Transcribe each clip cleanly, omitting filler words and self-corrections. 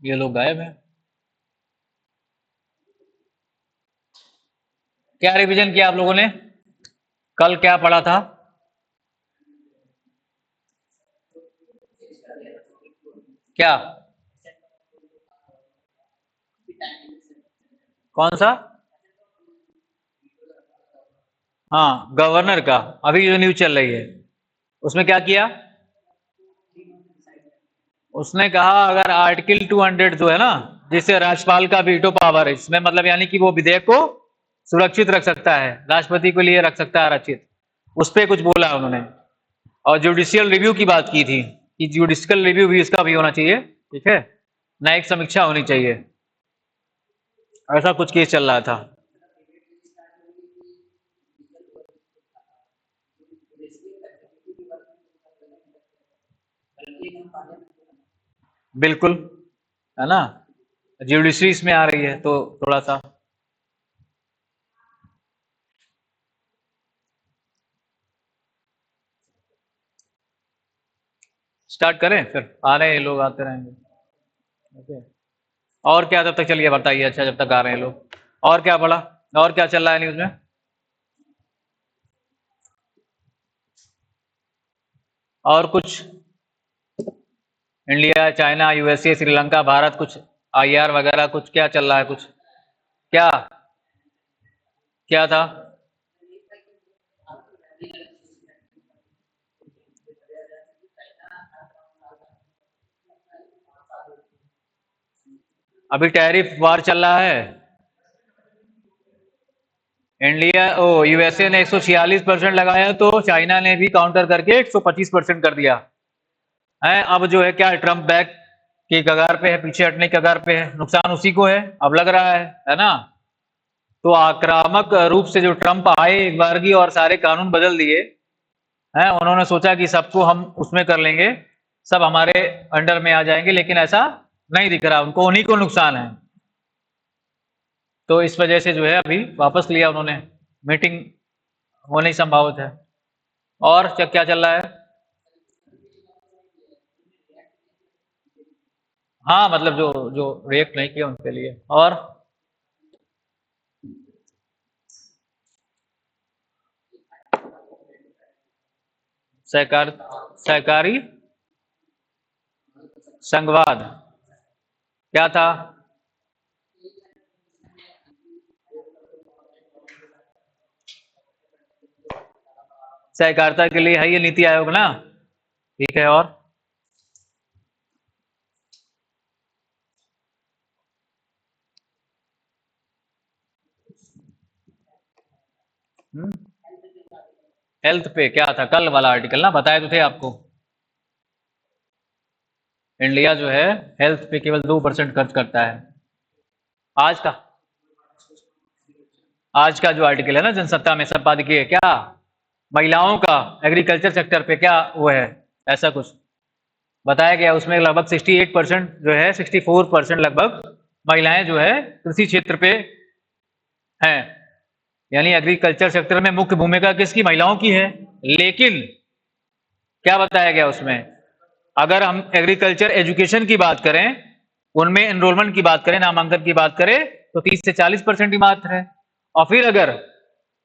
ये लोग गायब हैं। क्या रिवीजन किया आप लोगों ने? कल क्या पढ़ा था? क्या? कौन सा? हाँ, गवर्नर का। अभी जो न्यूज चल रही है उसमें क्या किया? उसने कहा अगर आर्टिकल 200 जो है ना, जिससे राज्यपाल का वीटो पावर है इसमें, मतलब यानी कि वो विधेयक को सुरक्षित रख सकता है, राष्ट्रपति के लिए रख सकता है आरक्षित, उस पर कुछ बोला है उन्होंने। और जुडिशियल रिव्यू की बात की थी कि जुडिशियल रिव्यू भी इसका भी होना चाहिए, ठीक है, न्यायिक समीक्षा होनी चाहिए। ऐसा कुछ केस चल रहा था। बिल्कुल, है ना, जुडिशरी इसमें आ रही है तो थोड़ा सा स्टार्ट करें, फिर आ रहे हैं लोग, आते रहेंगे। ओके। और क्या तब तक, चलिए बताइए, अच्छा जब तक आ रहे हैं लोग, और क्या पढ़ा, और क्या चल रहा है न्यूज में? और कुछ? India, China, USA, Sri Lanka, Bharat, कुछ आईआर वगैरह, कुछ क्या चल रहा है कुछ? क्या? क्या था? अभी टैरिफ वार चल रहा है। इंडिया ओ यूएसए ने 146% लगाया तो चाइना ने भी काउंटर करके 125% कर दिया है। अब जो है क्या, ट्रम्प बैक की कगार पे है, पीछे हटने की कगार पे है, नुकसान उसी को है अब लग रहा है ना। तो आक्रामक रूप से जो ट्रम्प आए एक बारगी और सारे कानून बदल दिए हैं, उन्होंने सोचा कि सबको हम उसमें कर लेंगे, सब हमारे अंडर में आ जाएंगे, लेकिन ऐसा नहीं दिख रहा, उनको उन्हीं को नुकसान है। तो इस वजह से जो है अभी वापस लिया उन्होंने, मीटिंग होने की संभावित है। और क्या चल रहा है? हाँ, मतलब जो जो रिएक्ट नहीं किया उनके लिए। और सहकार सहकारी संघवाद क्या था? सहकारिता के लिए है ये नीति आयोग ना, ठीक है। और हेल्थ पे क्या था कल वाला आर्टिकल ना, बताए तो थे आपको। इंडिया जो है हेल्थ पे केवल 2% खर्च करता है। आज का आज का जो आर्टिकल है ना जनसत्ता में संपादकीय, क्या महिलाओं का एग्रीकल्चर सेक्टर पे क्या वो है, ऐसा कुछ बताया गया उसमें। लगभग 68% जो है, 64% लगभग महिलाएं जो है कृषि क्षेत्र पे हैं, यानी एग्रीकल्चर सेक्टर में मुख्य भूमिका किसकी, महिलाओं की है। लेकिन क्या बताया गया उसमें, अगर हम एग्रीकल्चर एजुकेशन की बात करें, उनमें एनरोलमेंट की बात करें, नामांकन की बात करें, तो 30 से 40% ही मात्र है। और फिर अगर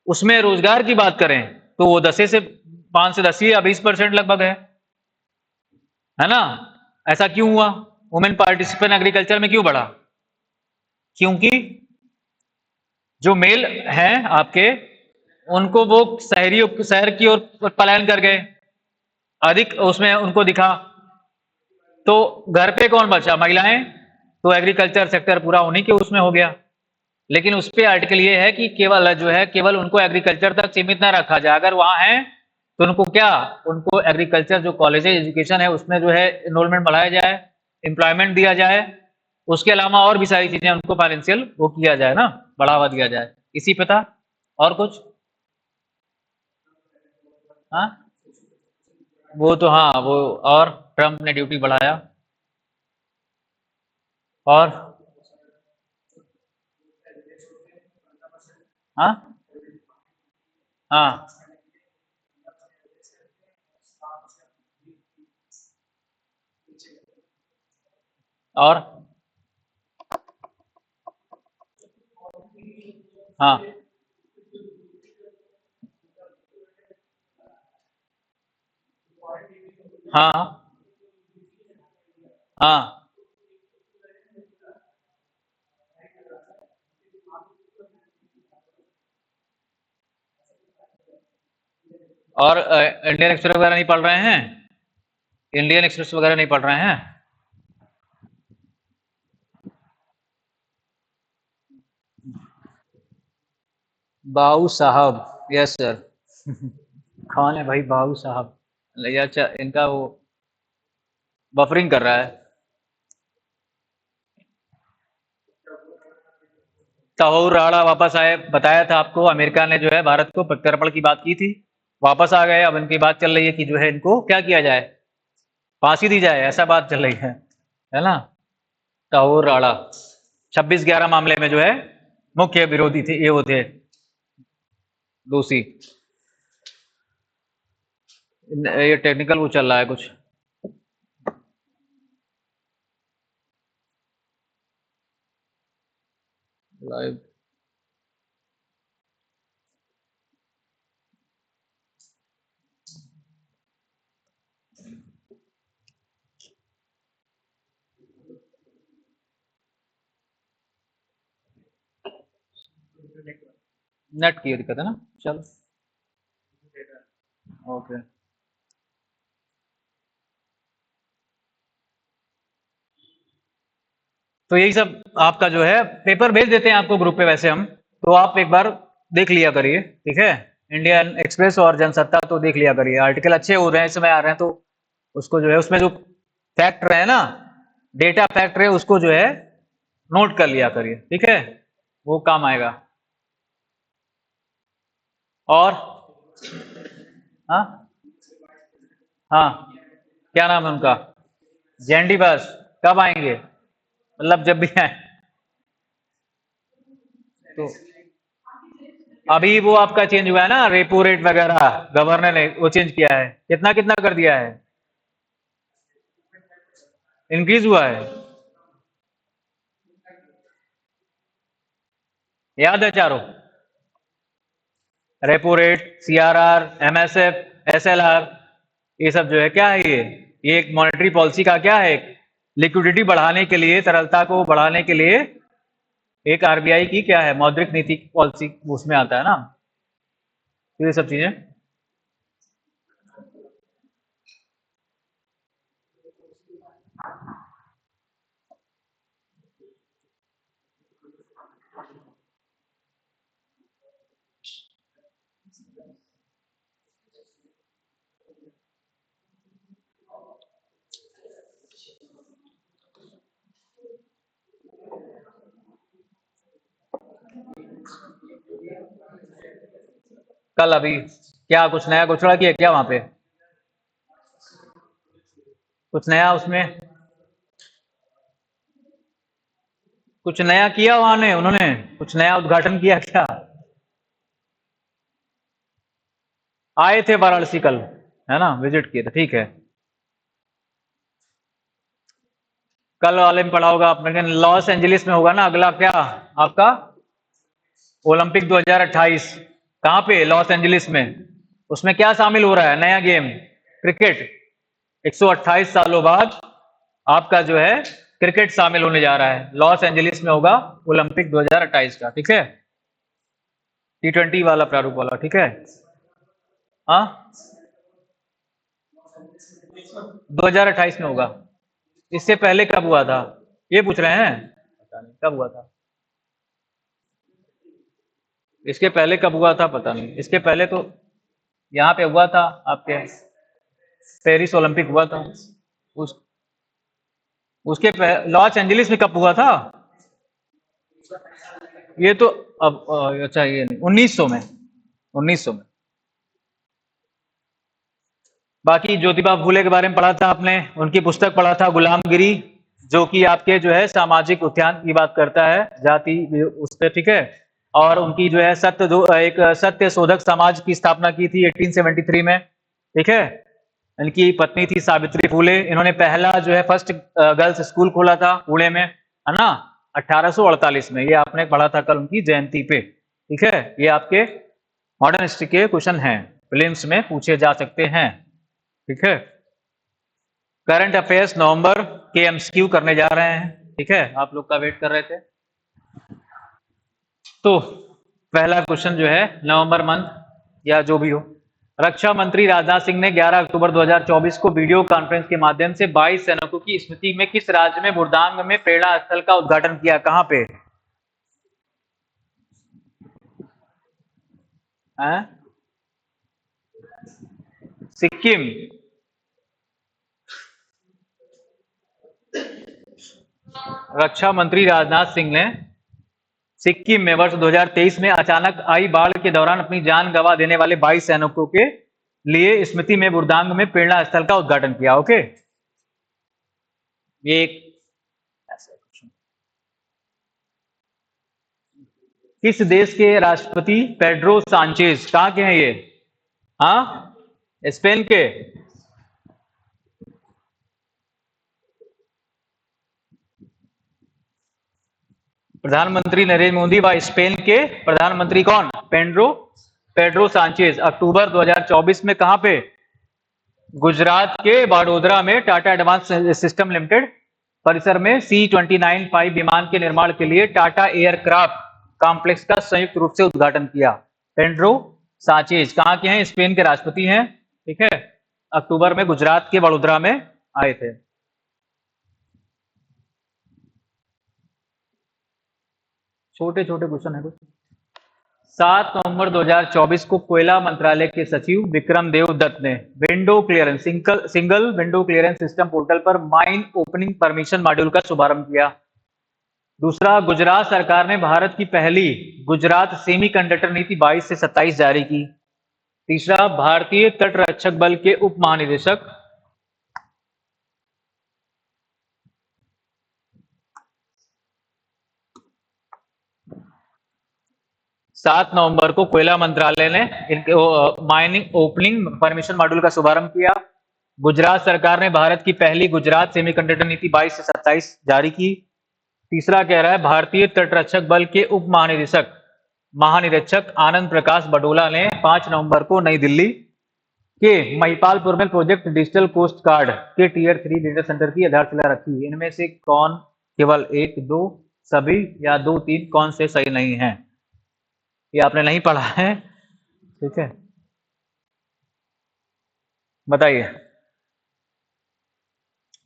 उसमें रोजगार की बात करें तो वो 5 से 10 या 20% लगभग है ना। ऐसा क्यों हुआ? वुमेन पार्टिसिपेशन एग्रीकल्चर में क्यों बढ़ा? क्योंकि जो मेल हैं आपके, उनको वो शहर की ओर पलायन कर गए, अधिक उसमें उनको दिखा, तो घर पे कौन बचा, महिलाएं। तो एग्रीकल्चर सेक्टर पूरा उन्हीं के उसमें हो गया। लेकिन उस पे आर्टिकल ये है कि केवल जो है, केवल उनको एग्रीकल्चर तक सीमित ना रखा जाए, अगर वहां है तो उनको क्या, उनको एग्रीकल्चर जो कॉलेज एजुकेशन है उसमें जो है एनरोलमेंट बढ़ाया जाए, एम्प्लॉयमेंट दिया जाए, उसके अलावा और भी सारी चीजें उनको फाइनेंशियल वो किया जाए ना, बढ़ावा दिया जाए, इसी पे था। और कुछ? हाँ, वो तो हाँ वो, और ट्रम्प ने ड्यूटी बढ़ाया। और हाँ हाँ, और हाँ हाँ हाँ। और इंडियन एक्सप्रेस वगैरह नहीं पढ़ रहे हैं? इंडियन एक्सप्रेस वगैरह नहीं पढ़ रहे हैं? बाबू साहब, यस सर। कौन है भाई बाबू साहब? ये अच्छा, इनका वो बफरिंग कर रहा है। तहोर राणा वापस आए, बताया था आपको, अमेरिका ने जो है भारत को प्रत्यर्पण की बात की थी, वापस आ गए। अब इनकी बात चल रही है कि जो है इनको क्या किया जाए, फांसी दी जाए, ऐसा बात चल रही है ना। तहोर राणा 26/11 मामले में जो है मुख्य विरोधी थे, ये वो थे दोषी। ये टेक्निकल वो चल रहा है कुछ। लाइव नेट की दिक्कत है ना। चलो ओके। तो यही सब आपका जो है पेपर भेज देते हैं आपको ग्रुप पे वैसे हम, तो आप एक बार देख लिया करिए, ठीक है। इंडियन एक्सप्रेस और जनसत्ता तो देख लिया करिए, आर्टिकल अच्छे हो रहे हैं, इस समय आ रहे हैं, तो उसको जो है उसमें जो फैक्ट रहे ना, डेटा फैक्ट रहे, उसको जो है नोट कर लिया करिए, ठीक है, वो काम आएगा। और हाँ हाँ, क्या नाम है उनका? जेएनडी बस कब आएंगे? मतलब जब भी आए। तो अभी वो आपका चेंज हुआ है ना, रेपो रेट वगैरह, गवर्नर ने वो चेंज किया है, कितना कितना कर दिया है, इंक्रीज हुआ है। याद है चारों? Repo rate, CRR, MSF, SLR, ये सब जो है क्या है, ये एक मॉनेटरी पॉलिसी का क्या है, लिक्विडिटी बढ़ाने के लिए, तरलता को बढ़ाने के लिए एक आरबीआई की क्या है, मौद्रिक नीति पॉलिसी, उसमें आता है ना। तो ये सब चीजें कल अभी क्या कुछ नया घोषणा किया क्या वहां पे? कुछ नया उसमें, कुछ नया किया वहां ने, उन्होंने कुछ नया उद्घाटन किया क्या? आए थे वाराणसी कल, है ना, विजिट किए थे, ठीक है। कल वाले में पढ़ा होगा आपने, लॉस एंजलिस में होगा ना अगला क्या आपका, ओलंपिक 2028। कहां पे? लॉस एंजलिस में। उसमें क्या शामिल हो रहा है, नया गेम, क्रिकेट। 128 सालों बाद आपका जो है क्रिकेट शामिल होने जा रहा है, लॉस एंजलिस में होगा ओलंपिक 2028 का, ठीक है। T20 वाला प्रारूप वाला, ठीक है। हाँ 2028 में होगा। इससे पहले कब हुआ था ये पूछ रहे हैं? पता नहीं कब हुआ था, इसके पहले कब हुआ था पता नहीं, इसके पहले तो यहाँ पे हुआ था आपके, पेरिस ओलंपिक हुआ था। उस उसके लॉस एंजलिस में कब हुआ था? ये तो अब अच्छा, ये नहीं, 1900 में, 1900 में। बाकी ज्योतिबा फूले के बारे में पढ़ा था आपने, उनकी पुस्तक पढ़ा था गुलामगिरी, जो कि आपके जो है सामाजिक उत्थान की बात करता है, जाति उस पर, ठीक है। और उनकी जो है एक सत्य शोधक समाज की स्थापना की थी 1873 में, ठीक है। इनकी पत्नी थी सावित्री फूले, इन्होंने पहला जो है फर्स्ट गर्ल्स स्कूल खोला था पुणे में, है ना, 1848 में। ये आपने पढ़ा था कल उनकी जयंती पे, ठीक है, ये आपके मॉडर्न हिस्ट्री के क्वेश्चन हैं, प्रीलिम्स में पूछे जा सकते हैं। ठीक है, करंट अफेयर्स नवंबर के एमसीक्यू करने जा रहे हैं। ठीक है, आप लोग का वेट कर रहे थे। तो पहला क्वेश्चन जो है नवंबर मंथ या जो भी हो, रक्षा मंत्री राजनाथ सिंह ने 11 अक्टूबर 2024 को वीडियो कॉन्फ्रेंस के माध्यम से 22 सैनिकों की स्मृति में किस राज्य में बुर्दांग में प्रेरणा स्थल का उद्घाटन किया? कहां पे? सिक्किम। रक्षा मंत्री राजनाथ सिंह ने सिक्किम में वर्ष 2023 में अचानक आई बाढ़ के दौरान अपनी जान गंवा देने वाले 22 सैनिकों के लिए स्मृति में बुर्दांग में प्रेरणा स्थल का उद्घाटन किया। ओके, ये एक किस देश के राष्ट्रपति पेड्रो सांचेज, कहां के हैं ये? हाँ, स्पेन के। प्रधानमंत्री नरेंद्र मोदी व स्पेन के प्रधानमंत्री कौन? पेड्रो सांचेज अक्टूबर 2024 में कहां पे? गुजरात के वडोदरा में टाटा एडवांस सिस्टम लिमिटेड परिसर में C-29 विमान के निर्माण के लिए टाटा एयरक्राफ्ट कॉम्प्लेक्स का संयुक्त रूप से उद्घाटन किया। पेड्रो सांचेज कहां के हैं? स्पेन के राष्ट्रपति हैं। ठीक है, अक्टूबर में गुजरात के वडोदरा में आए थे। छोटे छोटे क्वेश्चन है कुछ। 7 नवंबर 2024 को कोयला मंत्रालय के सचिव विक्रम देव दत्त ने window clearance single window clearance system portal पर माइन ओपनिंग परमिशन मॉड्यूल का शुभारंभ किया। दूसरा, गुजरात सरकार ने भारत की पहली गुजरात सेमीकंडक्टर नीति 22 से 27 जारी की। तीसरा, भारतीय तटरक्षक बल के उप महानिदेशक 7 नवंबर को कोयला मंत्रालय ने इनके माइनिंग ओपनिंग परमिशन मॉड्यूल का शुभारंभ किया। गुजरात सरकार ने भारत की पहली गुजरात सेमीकंडक्टर नीति 22 से 27 जारी की। तीसरा कह रहा है भारतीय तटरक्षक बल के उप महानिरीक्षक आनंद प्रकाश बडोला ने 5 नवंबर को नई दिल्ली के महिपालपुर में प्रोजेक्ट डिजिटल कोस्ट गार्ड के टियर 3 डेटा सेंटर की आधारशिला रखी। इनमें से कौन? केवल 1, 2, सभी या 2, 3 कौन से सही नहीं है? ये आपने नहीं पढ़ा है। ठीक है, बताइए।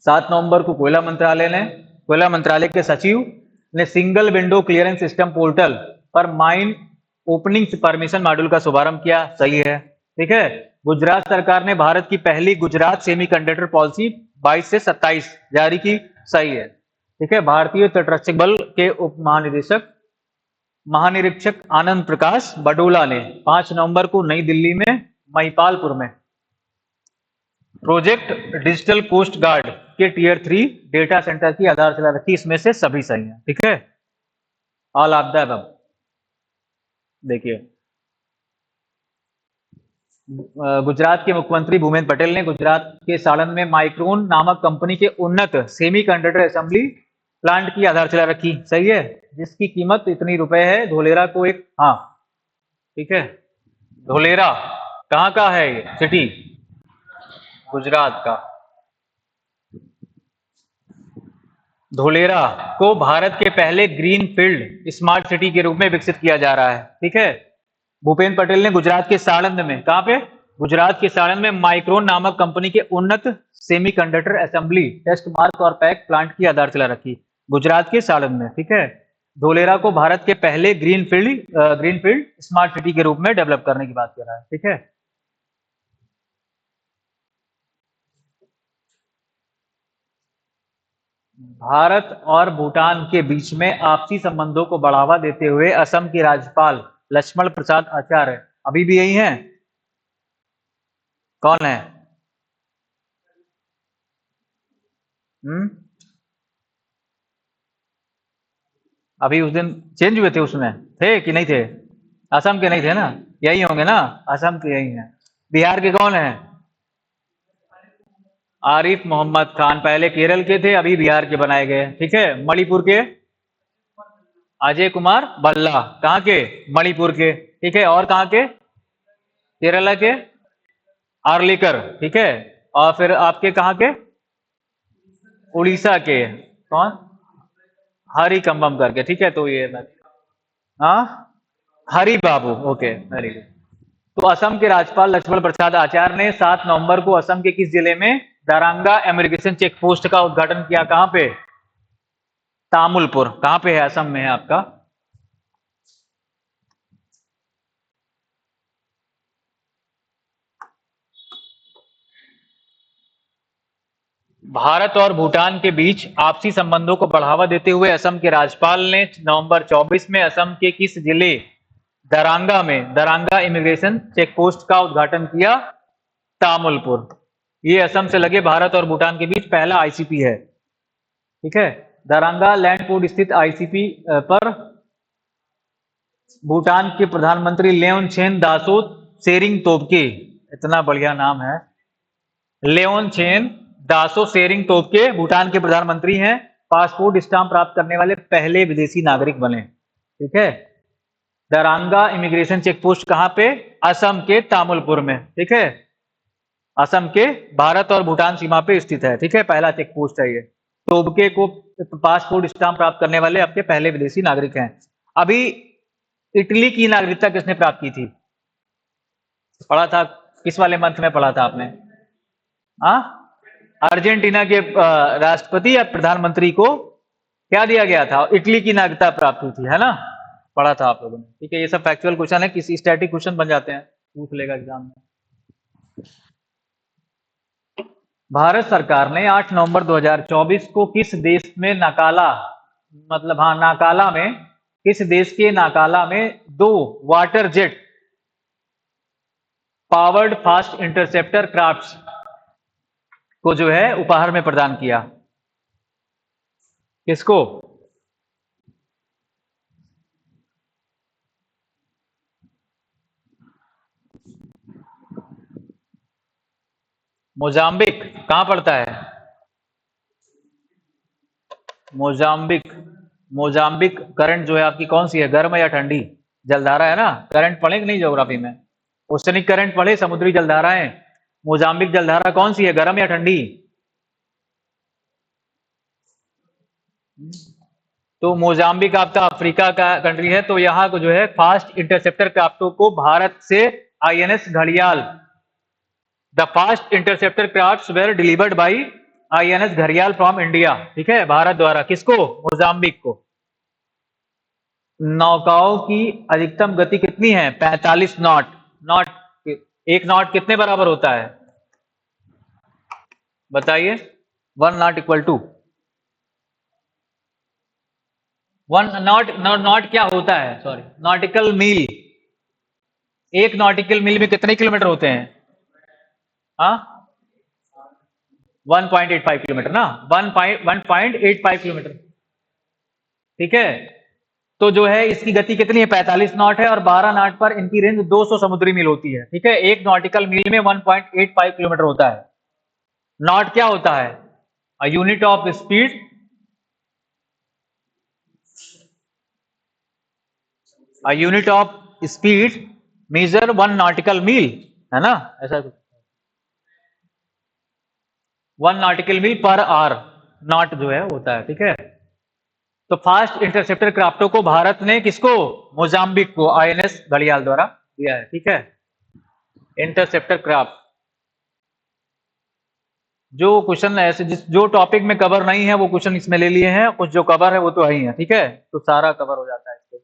7 नवंबर को कोयला मंत्रालय के सचिव ने single window clearance system portal पर माइन ओपनिंग परमिशन मॉड्यूल का शुभारंभ किया। सही है। ठीक है, गुजरात सरकार ने भारत की पहली गुजरात सेमीकंडक्टर पॉलिसी 22 से 27 जारी की। सही है। ठीक है, भारतीय तटरक्षक बल के उप महानिरीक्षक आनंद प्रकाश बडोला ने 5 नवंबर को नई दिल्ली में महिपालपुर में प्रोजेक्ट डिजिटल कोस्ट गार्ड के टियर 3 डेटा सेंटर की आधारशिला रखी। इसमें से सभी सही हैं। ठीक है, ऑल ऑफ द अबव। देखिए, गुजरात के मुख्यमंत्री भूपेंद्र पटेल ने गुजरात के सालन में माइक्रोन नामक कंपनी के उन्नत सेमीकंडक्टर असेंबली प्लांट की आधारशिला रखी। सही है, जिसकी कीमत इतनी रुपए है। धोलेरा को एक, हाँ ठीक है, धोलेरा कहाँ का है? ये सिटी गुजरात का। धोलेरा को भारत के पहले ग्रीन फील्ड स्मार्ट सिटी के रूप में विकसित किया जा रहा है। ठीक है, भूपेंद्र पटेल ने गुजरात के साणंद में, कहां पे? गुजरात के साणंद में माइक्रोन नामक कंपनी के उन्नत सेमीकंडक्टर असेंबली टेस्ट मार्क और पैक प्लांट की आधारशिला रखी। गुजरात के साणंद में। ठीक है, धोलेरा को भारत के पहले ग्रीन फील्ड स्मार्ट सिटी के रूप में डेवलप करने की बात कर रहा है। ठीक है, भारत और भूटान के बीच में आपसी संबंधों को बढ़ावा देते हुए असम के राज्यपाल लक्ष्मण प्रसाद आचार्य अभी भी यही हैं? कौन है? अभी उस दिन चेंज हुए थे, उसमें थे कि नहीं थे? असम के नहीं थे ना? यही होंगे ना, असम के यही हैं। बिहार के कौन है? आरिफ मोहम्मद खान, पहले केरल के थे, अभी बिहार के बनाए गए। ठीक है, मणिपुर के अजय कुमार भल्ला, कहाँ के? मणिपुर के, ठीक है। और कहाँ के? केरला के आर्लिकर, ठीक है। और फिर आपके कहाँ के? उड़ीसा के कौन? हरि कम्बम करके, ठीक है। तो ये हाँ, हरि बाबू, ओके, वेरी गुड। तो असम के राज्यपाल लक्ष्मण प्रसाद आचार्य ने 7 नवंबर को असम के किस जिले में दारंगा इमिग्रेशन चेक पोस्ट का उद्घाटन किया? कहां पे? तामुलपुर, कहां पे है? असम में है आपका। भारत और भूटान के बीच आपसी संबंधों को बढ़ावा देते हुए असम के राज्यपाल ने नवंबर 24 में असम के किस जिले दरांगा में दरांगा इमिग्रेशन चेक पोस्ट का उद्घाटन किया? तामुलपुर। ये असम से लगे भारत और भूटान के बीच पहला आईसीपी है, ठीक है। दारंगा लैंड पोर्ट स्थित आईसीपी पर भूटान के प्रधानमंत्री लेओनछेन दासो सेरिंग तोब्गे, इतना बढ़िया नाम है, लेओनछेन दासो सेरिंग तोब्गे भूटान के प्रधानमंत्री हैं। पासपोर्ट स्टाम्प प्राप्त करने वाले पहले विदेशी नागरिक बने, ठीक है। दारंगा इमिग्रेशन चेक पोस्ट कहां पे? असम के तामुलपुर में, ठीक है। असम के भारत और भूटान सीमा पे स्थित है, ठीक है। पहला चेक पोस्ट है ये। तोबके को पासपोर्ट स्टाम्प प्राप्त करने वाले आपके पहले विदेशी नागरिक हैं। अभी इटली की नागरिकता किसने प्राप्त की थी? पढ़ा था, किस वाले मंथ में पढ़ा था आपने? हाँ, अर्जेंटीना के राष्ट्रपति या प्रधानमंत्री को क्या दिया गया था? इटली की नागरिकता प्राप्त हुई थी, है ना? पढ़ा था आप लोगों ने, ठीक है। ये सब फैक्चुअल क्वेश्चन है, किसी स्टैटिक क्वेश्चन बन जाते हैं, पूछ लेगा एग्जाम में। भारत सरकार ने 8 नवंबर 2024 को किस देश में नाकाला, मतलब हाँ नाकाला में, किस देश के नाकाला में 2 water jet powered fast interceptor crafts को जो है उपहार में प्रदान किया? किसको? मोजाम्बिक कहां पड़ता है? मोजाम्बिक। मोजाम्बिक करंट जो है आपकी कौन सी है, गर्म या ठंडी? जलधारा है ना। करंट पढ़े कि नहीं ज्योग्राफी में? ओशनिक करंट पढ़े, समुद्री जलधाराएं। मोजाम्बिक जलधारा कौन सी है, गर्म या ठंडी? तो मोजाम्बिक आपका अफ्रीका का कंट्री है। तो यहाँ को जो है फास्ट इंटरसेप्टर क्राफ्टों को भारत से आईएनएस घड़ियाल, the fast interceptor crafts where delivered by INS घड़ियाल फ्रॉम इंडिया, ठीक है, भारत द्वारा। किसको? मोजाम्बिक को। नौकाओं की अधिकतम गति कितनी है? 45 नॉट। नॉट, 1 नॉट कितने बराबर होता है बताइए? 1 knot equal to 1 knot. Knot क्या होता है? Sorry, nautical mile. 1 nautical mile में कितने किलोमीटर होते हैं? हाँ, 1.85 किलोमीटर ना, 1.85 किलोमीटर, ठीक है। तो जो है इसकी गति कितनी है? 45 नॉट है, और 12 नॉट पर इनकी रेंज 200 समुद्री मील होती है, ठीक है। 1 नॉटिकल मील में 1.85 किलोमीटर होता है। नॉट क्या होता है? A unit of speed, a unit of speed measure 1 nautical mile, है ना, ऐसा कुछ। 1 nautical meal per hour, not जो है होता है, ठीक है। तो फास्ट इंटरसेप्टर क्राफ्टों को भारत ने किसको? मोजाम्बिक को आईएनएस घड़ियाल द्वारा दिया है, ठीक है। इंटरसेप्टर क्राफ्ट, जो क्वेश्चन ऐसे जिस जो टॉपिक में कवर नहीं है वो क्वेश्चन इसमें ले लिए हैं, कुछ जो कवर है वो तो है ही है, ठीक है। तो सारा कवर हो जाता है इससे।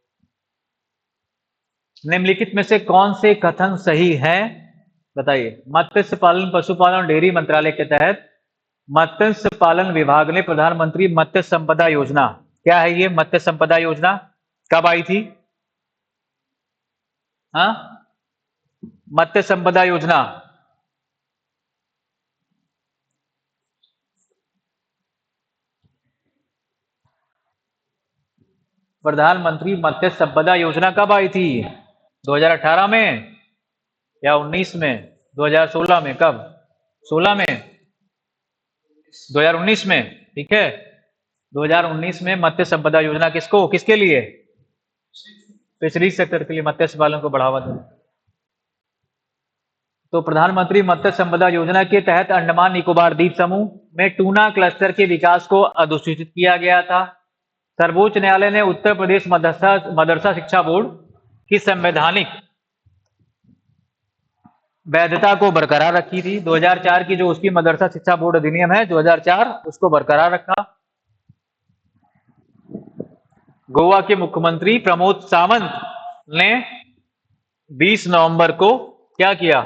निम्नलिखित में से कौन से कथन सही है बताइए? मत्स्य पालन पशुपालन और डेयरी मंत्रालय के तहत मत्स्य पालन विभाग ने प्रधानमंत्री मत्स्य संपदा योजना, क्या है ये मत्स्य संपदा योजना, कब आई थी? हाँ, मत्स्य संपदा योजना प्रधानमंत्री मत्स्य संपदा योजना कब आई थी? 2018 में या 19 में? 2016 में? कब? 16 में? 2019 में, ठीक है। 2019 में मत्स्य संपदा योजना किसको, किसके लिए? फिशरीज सेक्टर के लिए मत्स्य पालन को बढ़ावा देना। तो प्रधानमंत्री मत्स्य संपदा योजना के तहत अंडमान निकोबार द्वीप समूह में टूना क्लस्टर के विकास को अधिसूचित किया गया था। सर्वोच्च न्यायालय ने उत्तर प्रदेश मदरसा शिक्षा बोर्ड की संवैधानिक वैधता को बरकरार रखी थी। 2004 की जो उसकी मदरसा शिक्षा बोर्ड अधिनियम है 2004, उसको बरकरार रखा। गोवा के मुख्यमंत्री प्रमोद सावंत ने 20 नवंबर को क्या किया?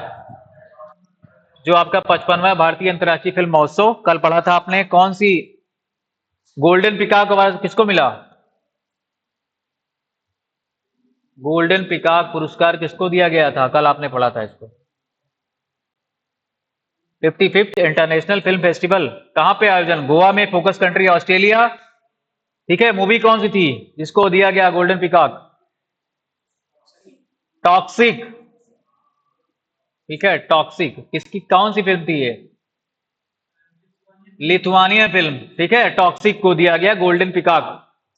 जो आपका 55वां भारतीय अंतर्राष्ट्रीय फिल्म महोत्सव कल पढ़ा था आपने, कौन सी गोल्डन पिकॉक अवार्ड किसको मिला? गोल्डन पिकॉक पुरस्कार किसको दिया गया था? कल आपने पढ़ा था इसको। 55th इंटरनेशनल फिल्म फेस्टिवल कहां पे आयोजन? गोवा में। Focus country Australia. ठीक है, मूवी कौन सी थी जिसको दिया गया गोल्डन पिकॉक? टॉक्सिक। ठीक है, टॉक्सिक किसकी, कौन सी फिल्म थी ये? Lithuania film. ठीक है, टॉक्सिक को दिया गया गोल्डन पिकॉक।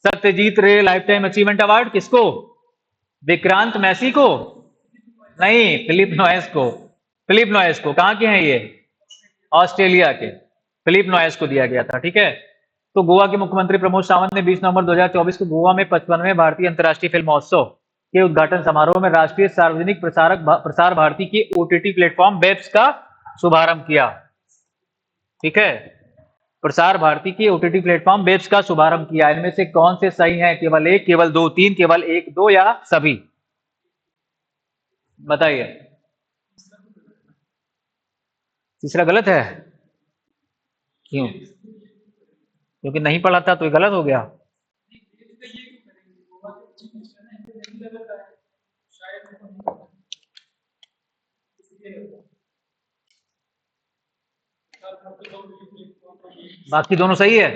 सत्यजीत रे लाइफ टाइम अचीवमेंट अवार्ड किसको? विक्रांत मैसी को? नहीं, फिलिप नॉयस को। फिलिप नॉयस को। कहां के हैं ये? ऑस्ट्रेलिया के। फिलिप नॉयस को दिया गया था। ठीक है, तो गोवा के मुख्यमंत्री प्रमोद सावंत ने 20 नवंबर 2024 को गोवा में 55वें भारतीय अंतर्राष्ट्रीय फिल्म महोत्सव के उद्घाटन समारोह में राष्ट्रीय सार्वजनिक प्रसार भारती के ओटीटी प्लेटफॉर्म वेब्स का शुभारंभ किया। ठीक है, प्रसार भारती के ओटीटी प्लेटफॉर्म वेब्स का शुभारंभ किया। इनमें से कौन से सही हैं? केवल एक, केवल दो, तीन, केवल एक, दो या सभी? बताइए। तीसरा गलत है? क्यों? क्योंकि नहीं पढ़ा था तो ये गलत हो गया। बाकी दोनों सही है?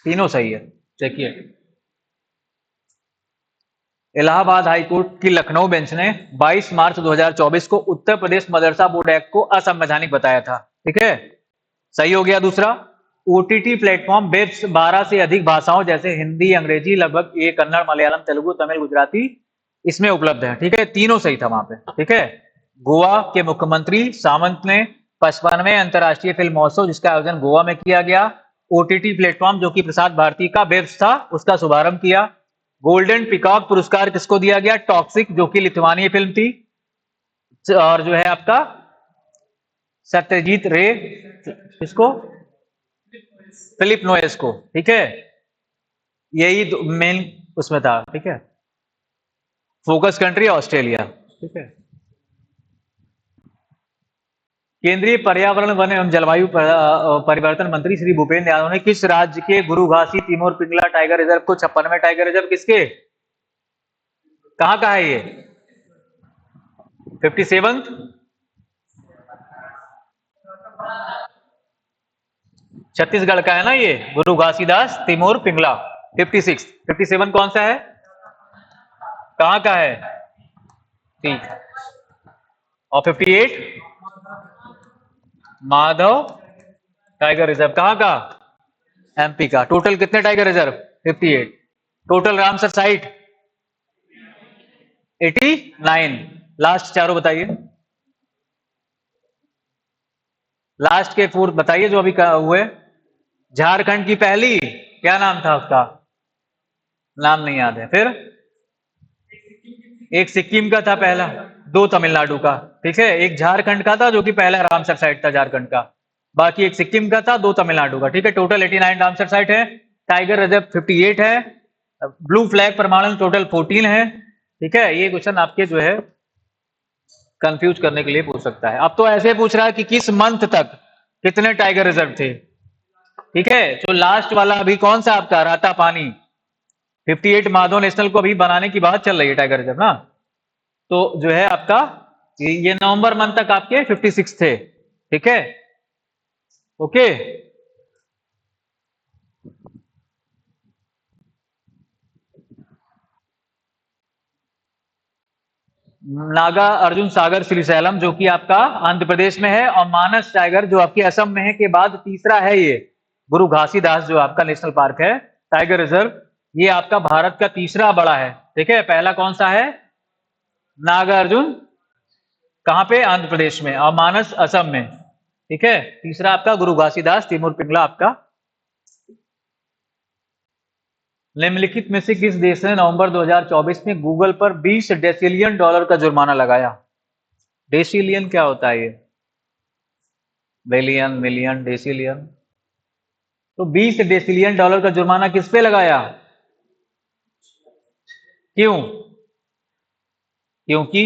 तीनों सही है। देखिए, इलाहाबाद हाईकोर्ट की लखनऊ बेंच ने 22 मार्च 2024 को उत्तर प्रदेश मदरसा बोर्ड एक्ट को असंवैधानिक बताया था। ठीक है, सही हो गया। दूसरा, ओटीटी प्लेटफॉर्म वेब्स 12 से अधिक भाषाओं जैसे हिंदी, अंग्रेजी, लगभग ये कन्नड़, मलयालम, तेलुगु, तमिल, गुजराती इसमें उपलब्ध है। ठीक है, तीनों सही था वहां पे। ठीक है, गोवा के मुख्यमंत्री सावंत ने 55वें अंतर्राष्ट्रीय फिल्म महोत्सव जिसका आयोजन गोवा में किया गया, ओटीटी प्लेटफॉर्म जो कि प्रसार भारती का वेब्स था उसका शुभारंभ किया। गोल्डन पिकॉक पुरस्कार किसको दिया गया? टॉक्सिक, जो कि लिथुआनिया फिल्म थी, और जो है आपका सत्यजीत रे, किसको? फिलिप नोएस को। ठीक है, यही मेन उसमें था। ठीक है, फोकस कंट्री ऑस्ट्रेलिया। ठीक है, केंद्रीय पर्यावरण, वन एवं जलवायु परिवर्तन मंत्री श्री भूपेंद्र यादव ने किस राज्य के गुरुघासी तिमोर पिंगला टाइगर रिजर्व को 56वें टाइगर रिजर्व किसके, कहां का है ये? 57th? छत्तीसगढ़ का है ना ये, गुरु घासीदास तिमोर पिंगला। 56, 57 कौन सा है? कहां का है? ठीक। और 58 माधव टाइगर रिजर्व कहां का? एमपी का। टोटल कितने tiger reserve? 58। Total Ramsar site 89। Last चारों बताइए, लास्ट के 4 बताइए जो अभी हुए। झारखंड की पहली, क्या नाम था उसका? नाम नहीं याद है। फिर एक सिक्किम का था पहला, 2 तमिलनाडु का। ठीक है, एक झारखंड का था जो कि पहला रामसर साइट था झारखंड का, बाकी एक सिक्किम का था, 2 तमिलनाडु का। ठीक है, टोटल 89 रामसर साइट है। टाइगर रिजर्व 58 है। ब्लू फ्लैग प्रमाणन टोटल 14 है। ठीक है, ये क्वेश्चन आपके जो है कंफ्यूज करने के लिए पूछ सकता है। अब तो ऐसे पूछ रहा है कि किस मंथ तक कितने टाइगर रिजर्व थे। ठीक है, तो लास्ट वाला अभी कौन सा आपका राता पानी 58 माधव नेशनल को अभी बनाने की बात चल रही है टाइगर रिजर्व ना, तो जो है आपका ये नवंबर मंथ तक आपके 56 थे। ठीक है, ओके। नागा अर्जुन सागर श्रीशैलम जो कि आपका आंध्र प्रदेश में है, और मानस टाइगर जो आपके असम में है के बाद तीसरा है ये गुरु घासीदास जो आपका नेशनल पार्क है, टाइगर रिजर्व, ये आपका भारत का तीसरा बड़ा है। ठीक है, पहला कौन सा है? नागार्जुन, कहां पे? आंध्र प्रदेश में, और मानस असम में। ठीक है, तीसरा आपका गुरु घासीदास तिमुर पिंगला आपका। निम्नलिखित में से किस देश ने नवंबर 2024 में गूगल पर $20 डेसिलियन का जुर्माना लगाया? डेसिलियन क्या होता है? ये बिलियन, मिलियन, डेसिलियन। तो $20 डेसिलियन का जुर्माना किस पे लगाया? क्यों? क्योंकि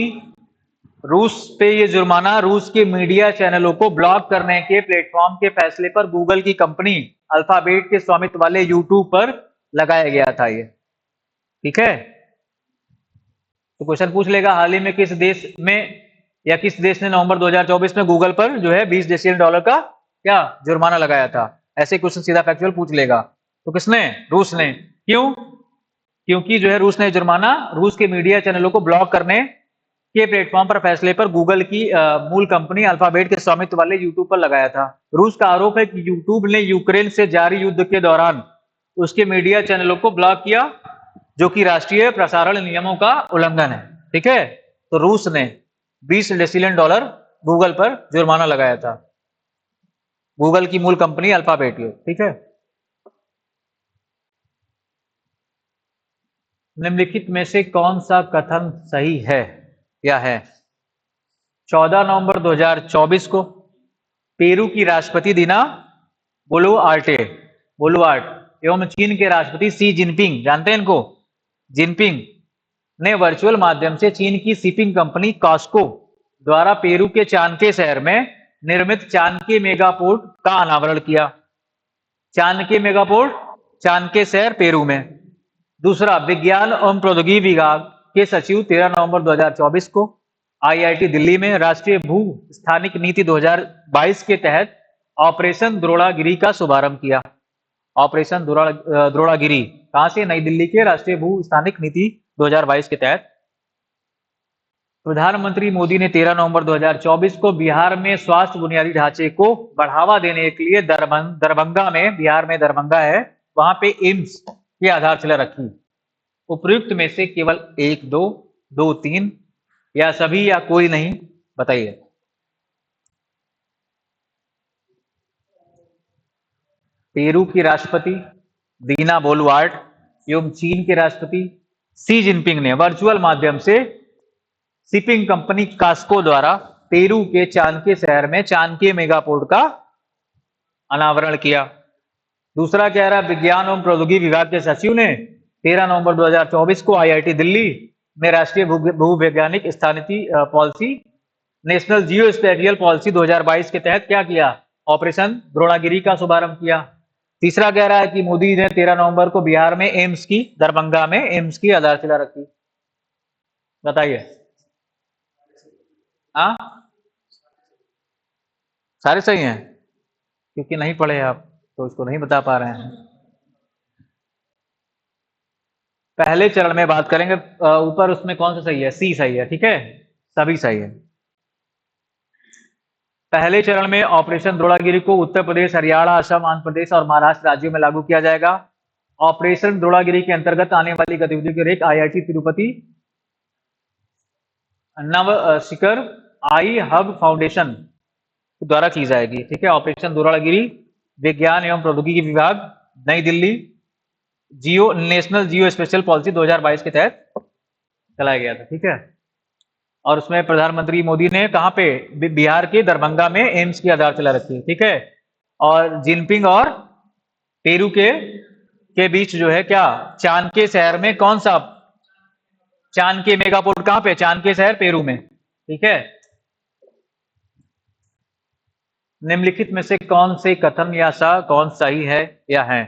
रूस पे ये जुर्माना रूस के मीडिया चैनलों को ब्लॉक करने के प्लेटफॉर्म के फैसले पर गूगल की कंपनी अल्फाबेट के स्वामित्व वाले यूट्यूब पर लगाया गया था ये। ठीक है, तो क्वेश्चन पूछ लेगा हाल ही में किस देश में या किस देश ने नवंबर 2024 में गूगल पर जो है $20 डेसिलियन का क्या जुर्माना लगाया था? ऐसे क्वेश्चन सीधा फैक्चुअल पूछ लेगा। तो किसने? रूस ने। क्यों? क्योंकि जो है रूस ने जुर्माना रूस के मीडिया चैनलों को ब्लॉक करने के प्लेटफॉर्म पर फैसले पर गूगल की मूल कंपनी अल्फाबेट के स्वामित्व वाले यूट्यूब पर लगाया था। रूस का आरोप है कि यूट्यूब ने यूक्रेन से जारी युद्ध के दौरान उसके मीडिया चैनलों को ब्लॉक किया, जो कि राष्ट्रीय प्रसारण नियमों का उल्लंघन है। ठीक है, तो रूस ने $20 डेसिलियन गूगल पर जुर्माना लगाया था, गूगल की मूल कंपनी अल्फाबेट की। ठीक है, निम्नलिखित में से कौन सा कथन सही है या है? 14 नवंबर 2024 को पेरू की राष्ट्रपति दीना बोलुआर्ट एवं चीन के राष्ट्रपति शी जिनपिंग, जानते हैं इनको, जिनपिंग ने वर्चुअल माध्यम से चीन की शिपिंग कंपनी कॉस्को द्वारा पेरू के चानके शहर में निर्मित चानके मेगापोर्ट का अनावरण किया। चानके मेगापोर्ट, चानके शहर पेरू में। दूसरा, विज्ञान एवं प्रौद्योगिकी विभाग के सचिव 13 नवंबर 2024 को आईआईटी दिल्ली में राष्ट्रीय भू स्थानिक नीति 2022 के तहत ऑपरेशन द्रोणागिरी का शुभारंभ किया। ऑपरेशन द्रोणागिरी कहां से? नई दिल्ली के राष्ट्रीय भू स्थानिक नीति 2022 के तहत। प्रधानमंत्री मोदी ने 13 नवंबर 2024 को बिहार में स्वास्थ्य बुनियादी ढांचे को बढ़ावा देने के लिए दरभंगा में, बिहार में दरभंगा है, वहां पे एम्स की आधारशिला रखी। उपयुक्त में से केवल 1, 2, 3 या सभी या कोई नहीं? बताइए। पेरू की राष्ट्रपति दीना बोलुआर्ट एवं चीन के राष्ट्रपति शी जिनपिंग ने वर्चुअल माध्यम से शिपिंग कंपनी कास्को द्वारा पेरू के चानके शहर में चानके मेगापोर्ट का अनावरण किया। दूसरा कह रहा है, विज्ञान एवं प्रौद्योगिकी विभाग के सचिव ने 13 नवंबर 2024 को आईआईटी दिल्ली में राष्ट्रीय भूवैज्ञानिक स्थानिकी policy, national geo spatial policy 2022 के तहत क्या किया? ऑपरेशन द्रोणागिरी का शुभारंभ किया। तीसरा कह रहा है कि मोदी ने 13 नवंबर को बिहार में एम्स की, दरभंगा में एम्स की आधारशिला रखी। बताइए। हाँ, सारे सही हैं, क्योंकि नहीं पढ़े आप तो इसको नहीं बता पा रहे हैं। पहले चरण में बात करेंगे, ऊपर उसमें कौन सा सही है? सी सही है। ठीक है, सभी सही है। पहले चरण में ऑपरेशन द्रोणागिरी को उत्तर प्रदेश, हरियाणा, असम, आंध्र प्रदेश और महाराष्ट्र राज्यों में लागू किया जाएगा। ऑपरेशन द्रोणागिरी के अंतर्गत आने वाली गतिविधियों की रेख आईआईटी तिरुपति नव शिखर आई हब फाउंडेशन द्वारा की जाएगी। ठीक है, ऑपरेशन द्रोणागिरी विज्ञान एवं प्रौद्योगिकी विभाग, नई दिल्ली, जियो नेशनल जियो स्पेशल पॉलिसी 2022 के तहत चलाया गया था। ठीक है, और उसमें प्रधानमंत्री मोदी ने कहां पे? बिहार के दरभंगा में एम्स की आधारशिला रखी। ठीक है, और जिनपिंग और पेरू के बीच जो है क्या? चानके शहर में कौन सा? चानके मेगापोर्ट कहां पे? चानके शहर पेरू में। ठीक है, निम्नलिखित में से कौन से कथन या कौन सही है या है?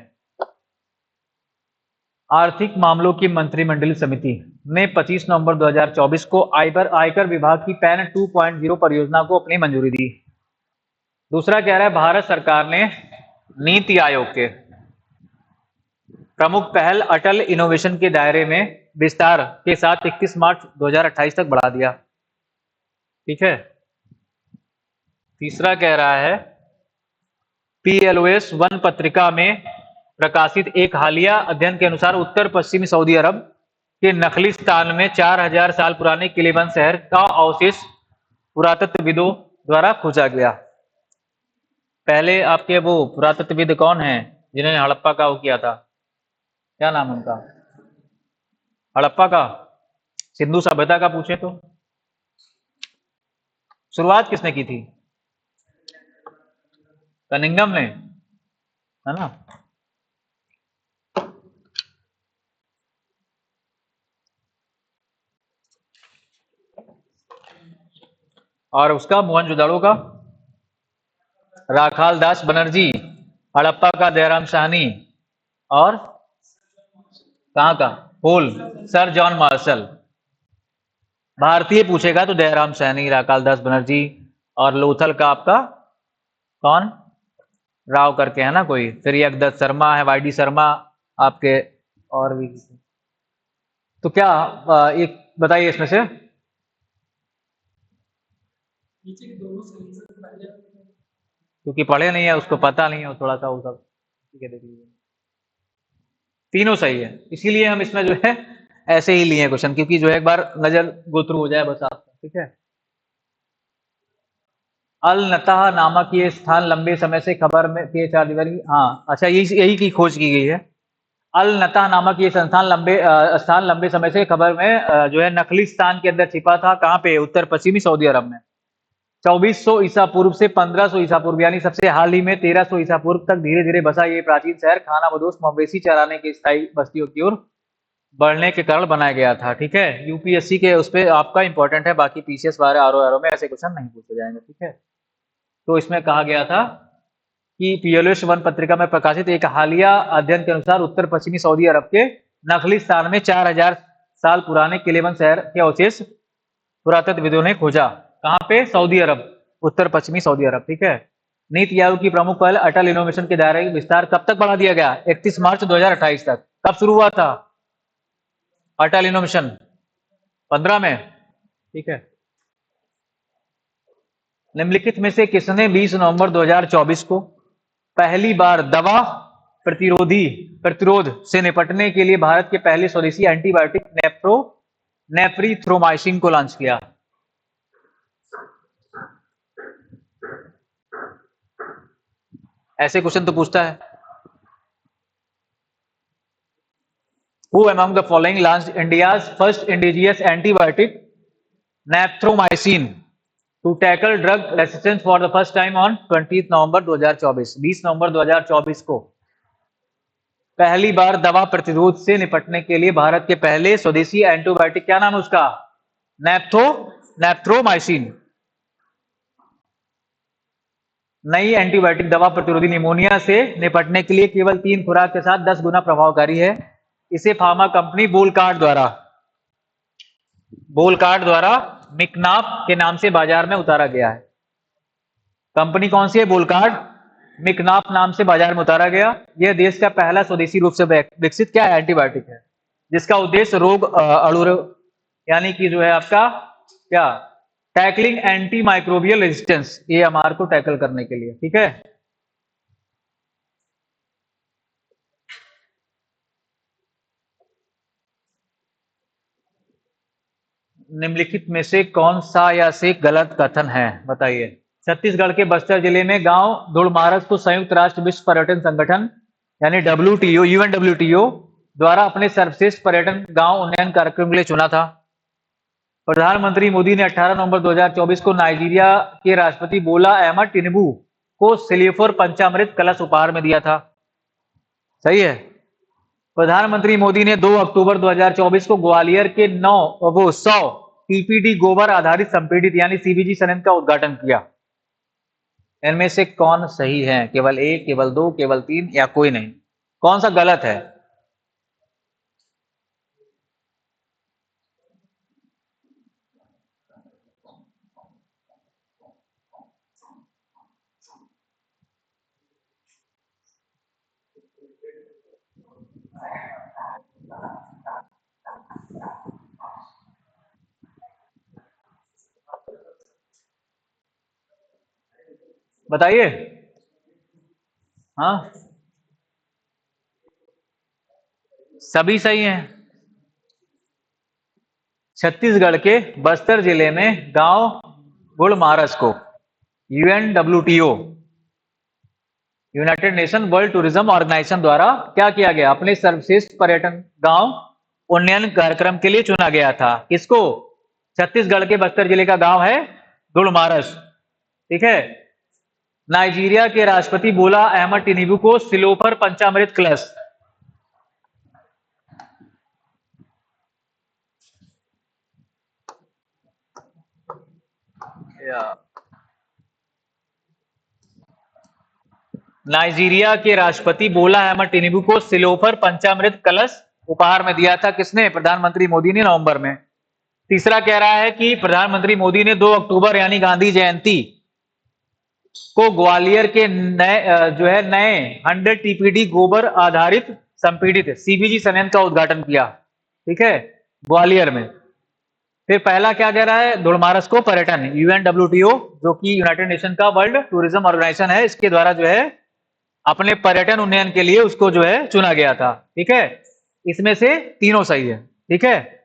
आर्थिक मामलों की मंत्रिमंडलीय समिति ने 25 नवंबर 2024 को आयकर विभाग की पैन 2.0 परियोजना को अपनी मंजूरी दी। दूसरा कह रहा है, भारत सरकार ने नीति आयोग के प्रमुख पहल अटल इनोवेशन के दायरे में विस्तार के साथ 31 मार्च 2028 तक बढ़ा दिया। ठीक है, तीसरा कह रहा है, PLOS वन पत्रिका में प्रकाशित एक हालिया अध्ययन के अनुसार उत्तर पश्चिमी सऊदी अरब के नखलिस्तान में 4000 साल पुराने किलेबंद शहर का अवशेष पुरातत्वविदों द्वारा खोजा गया। पहले आपके वो पुरातत्वविद कौन हैं जिन्होंने हड़प्पा का वो किया था, क्या नाम है उनका? हड़प्पा का, सिंधु सभ्यता का पूछे तो शुरुआत किसने की थी? कनिंगम ने, है ना। और उसका मोहनजोदड़ो का राखाल दास बनर्जी, हड़प्पा का दयाराम साहनी, और कहाँ का होल सर जॉन मार्शल। भारतीय पूछेगा तो दयाराम सैनी, राखाल दास बनर्जी, और लोथल का आपका कौन राव करके है ना कोई, फिर यज्ञदत्त शर्मा है, वाईडी शर्मा आपके, और भी। तो क्या एक बताइए इसमें से, क्योंकि पढ़े नहीं है उसको पता नहीं है, थोड़ा सा वो सब ठीक है, देख लीजिए। तीनों सही है, इसीलिए हम इसमें जो है ऐसे ही लिए क्वेश्चन, क्योंकि जो है एक बार नजर गोथ्रू हो जाए बस आपका, ठीक है। अल नताह नामक ये स्थान लंबे समय से खबर में के चार दीवारी, हाँ अच्छा, यही यही की खोज की गई है। अल नताह नामक ये संस्थान स्थान लंबे समय से खबर में जो है नखलिस्तान के अंदर छिपा था। कहाँ पे? उत्तर पश्चिमी सऊदी अरब में। 2400 ईसा पूर्व से 1500 ईसा पूर्व, यानी सबसे हाल ही में 1300 ईसा पूर्व तक धीरे धीरे बसा ये प्राचीन शहर खाना बदोश मवेशी चराने की स्थायी बस्तियों की ओर बढ़ने के कारण बनाया गया था। ठीक है, यूपीएससी के उस पर आपका इंपॉर्टेंट है, बाकी पीसीएस बारे आर में ऐसे क्वेश्चन नहीं पूछे जाएंगे। ठीक है, तो इसमें कहा गया था कि पीएलओएस वन पत्रिका में प्रकाशित एक हालिया अध्ययन के अनुसार उत्तर पश्चिमी सऊदी अरब के नखलिस्तान में 4000 साल पुराने किलेबंद शहर के अवशेष पुरातत्वविदों ने खोजा। कहाँ पे? सऊदी अरब, उत्तर पश्चिमी सऊदी अरब। ठीक है, नीति आयोग की प्रमुख पहल अटल इनोवेशन के दायरे का विस्तार कब तक बढ़ा दिया गया? 31 मार्च 2028 तक। कब शुरू हुआ था अटल इनोवेशन? 15 में। ठीक है, निम्नलिखित में से किसने 20 नवंबर 2024 को पहली बार दवा प्रतिरोध से निपटने के लिए भारत के पहले स्वदेशी एंटीबायोटिक नेप्रीथ्रोमाइसिन को लॉन्च किया? ऐसे क्वेश्चन तो पूछता है। Who among the following launched India's first indigenous antibiotic naphthromycin to tackle drug resistance for the first time on 20 नवंबर 2024? 20 नवंबर 2024 को पहली बार दवा प्रतिरोध से निपटने के लिए भारत के पहले स्वदेशी एंटीबायोटिक, क्या नाम है उसका? नेप्थ्रोमाइसिन। नई एंटीबायोटिक दवा प्रतिरोधी निमोनिया से निपटने के लिए केवल 3 खुराक के साथ 10 गुना प्रभावकारी है। इसे फार्मा कंपनी बोलकार्ड द्वारा मिकनाप के नाम से बाजार में उतारा गया है। कंपनी कौन सी है? बोलकार्ड। मिकनाप नाम से बाजार में उतारा गया। यह देश का पहला स्वदेशी रूप से विकसित क्या है? एंटीबायोटिक है, जिसका उद्देश्य रोग अणु यानी कि जो है आपका क्या, tackling anti microbial resistance, AMR को टैकल करने के लिए। ठीक है, निम्नलिखित में से कौन सा या से गलत कथन है, बताइए। छत्तीसगढ़ के बस्तर जिले में गांव धुड़मारस को संयुक्त राष्ट्र विश्व पर्यटन संगठन यानी यूएनडब्ल्यूटीओ द्वारा अपने सर्वश्रेष्ठ पर्यटन गांव उन्नयन कार्यक्रम के लिए चुना था। प्रधानमंत्री मोदी ने 18 नवंबर 2024 को नाइजीरिया के राष्ट्रपति बोला अहमद टिनुबू को सिलिफर पंचामृत कलश उपहार में दिया था। सही है। प्रधानमंत्री मोदी ने 2 अक्टूबर 2024 को ग्वालियर के 100 टीपीडी गोबर आधारित संपीड़ित यानी सीबीजी संयंत्र का उद्घाटन किया। इनमें से कौन सही है? केवल 1, केवल 2, केवल 3 या कोई नहीं? कौन सा गलत है? बताइए। हाँ, सभी सही हैं। छत्तीसगढ़ के बस्तर जिले में गांव गुड़मारस को UNWTO, united nation world tourism organisation द्वारा क्या किया गया, अपने सर्वश्रेष्ठ पर्यटन गांव उन्नयन कार्यक्रम के लिए चुना गया था। किसको? छत्तीसगढ़ के बस्तर जिले का गांव है गुड़मारस। ठीक है। नाइजीरिया के राष्ट्रपति बोला अहमद टिनिबू को सिलोफर पंचामृत कलश। नाइजीरिया के राष्ट्रपति बोला अहमद टिनिबू को सिलोफर पंचामृत कलश उपहार में दिया था। किसने? प्रधानमंत्री मोदी ने नवंबर में। तीसरा कह रहा है कि प्रधानमंत्री मोदी ने 2 अक्टूबर यानी गांधी जयंती को ग्वालियर के नए 100 टीपीडी गोबर आधारित संपीड़ित सीबीजी संयंत्र का उद्घाटन किया। ठीक है, ग्वालियर में। फिर पहला क्या कह रहा है? गुड़मारस को पर्यटन यूएनडब्ल्यूटीओ, जो कि यूनाइटेड नेशन का वर्ल्ड टूरिज्म ऑर्गेनाइजेशन है, इसके द्वारा जो है अपने पर्यटन उन्नयन के लिए उसको जो है चुना गया था। ठीक है, इसमें से तीनों सही है। ठीक है,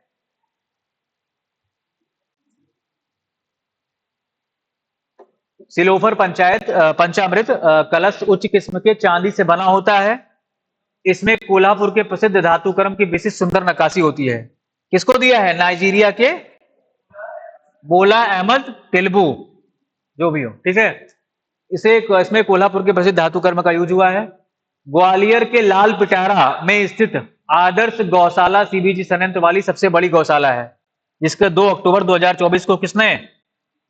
सिलोफर पंचामृत कलश उच्च किस्म के चांदी से बना होता है। इसमें कोल्हापुर के प्रसिद्ध धातुकर्म की विशिष्ट सुंदर नक्काशी होती है। किसको दिया है? नाइजीरिया के बोला अहमद टिनिबू, जो भी हो। ठीक है, इसमें कोल्हापुर के प्रसिद्ध धातुकर्म का यूज हुआ है। ग्वालियर के लाल पिटारा में स्थित आदर्श गौशाला सीबीजी संयंत्र वाली सबसे बड़ी गौशाला है, जिसके 2 अक्टूबर 2024 को किसने?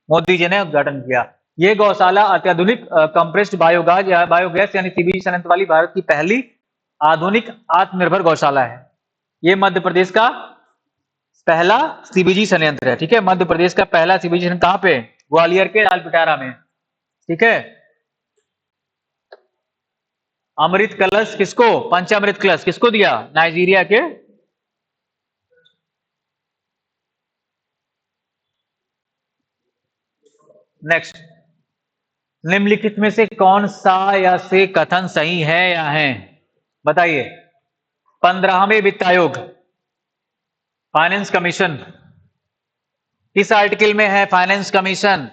मोदी जी ने उद्घाटन किया। यह गौशाला अत्याधुनिक कंप्रेस्ड बायोगैस यानी सीबीजी संयंत्र वाली भारत की पहली आधुनिक आत्मनिर्भर गौशाला है। यह मध्य प्रदेश का पहला सीबीजी संयंत्र है। ठीक है, मध्य प्रदेश का पहला सीबीजी संयंत्र कहां पे? ग्वालियर के लाल पिटारा में। ठीक है, अमृत कलश किसको? पंचामृत कलश किसको दिया? नाइजीरिया के। नेक्स्ट, निम्नलिखित में से कौन सा या से कथन सही है या है? बताइए। 15वें वित्त आयोग, फाइनेंस कमीशन, किस आर्टिकल में है फाइनेंस कमीशन?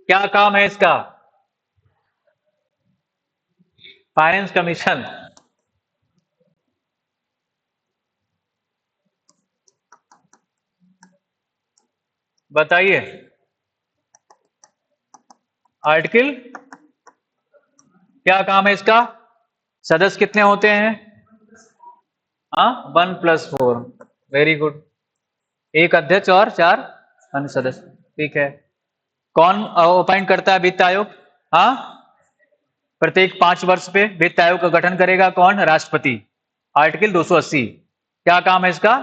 क्या काम है इसका? फाइनेंस कमीशन बताइए। आर्टिकल, क्या काम है इसका? सदस्य कितने होते हैं? 1+4। Very good. एक अध्यक्ष और 4 अन्य सदस्य। ठीक है। कौन अपॉइंट करता है वित्त आयोग? हाँ, प्रत्येक 5 वर्ष पे वित्त आयोग का गठन करेगा कौन? राष्ट्रपति। आर्टिकल 280। क्या काम है इसका?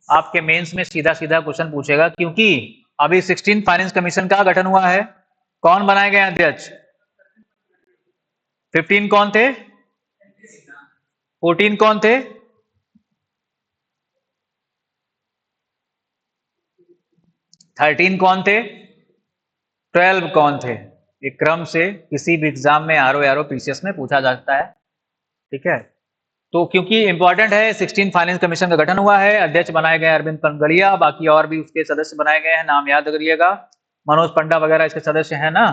आपके मेंस में सीधा सीधा क्वेश्चन पूछेगा, क्योंकि अभी 16 फाइनेंस कमीशन का गठन हुआ है। कौन बनाए गए अध्यक्ष? 15 कौन थे? 14 कौन थे? 13 कौन थे? 12 कौन थे? ये क्रम से किसी भी एग्जाम में आरओ पीसीएस में पूछा जाता है। ठीक है, तो क्योंकि इंपॉर्टेंट है, 16 फाइनेंस कमीशन का गठन हुआ है। अध्यक्ष बनाए गए अरविंद पनगड़िया, बाकी और भी उसके सदस्य बनाए गए हैं, नाम याद करिएगा। मनोज पंडा वगैरह इसके सदस्य हैं ना।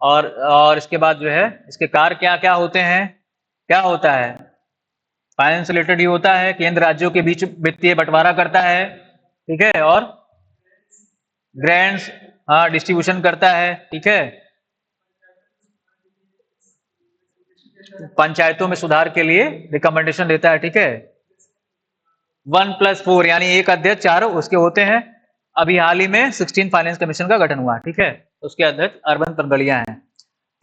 और इसके बाद जो है इसके कार्य क्या क्या होते हैं? क्या होता है? फाइनेंस रिलेटेड ही होता है, केंद्र राज्यों के बीच वित्तीय बंटवारा करता है। ठीक है, और ग्रांट्स डिस्ट्रीब्यूशन करता है। ठीक है, पंचायतों में सुधार के लिए रिकमेंडेशन देता है। ठीक है, 1+4 यानी एक अध्यक्ष 4 उसके होते हैं। अभी हाल ही में 16 फाइनेंस कमीशन का गठन हुआ। ठीक है, उसके अध्यक्ष अरविंद पनगड़िया हैं।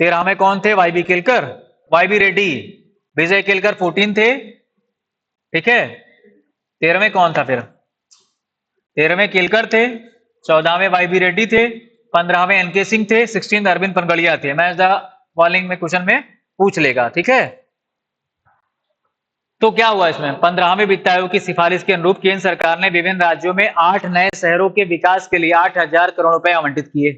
13 में कौन थे? Y B Kelkar, Y B Reddy, Vijay Kelkar 14 थे। ठीक है, 13वें कौन था? फिर 13वें केलकर थे, 14वें वाई बी रेड्डी थे, 15वें एनके सिंह थे, 16 अरविंद पनगड़िया थे। मैच द फॉलोइंग में क्वेश्चन में पूछ लेगा। ठीक है, तो क्या हुआ इसमें? 15वें वित्त आयोग की सिफारिश के अनुरूप केंद्र सरकार ने विभिन्न राज्यों में 8 नए शहरों के विकास के लिए 8,000 करोड़ रुपए आवंटित किए।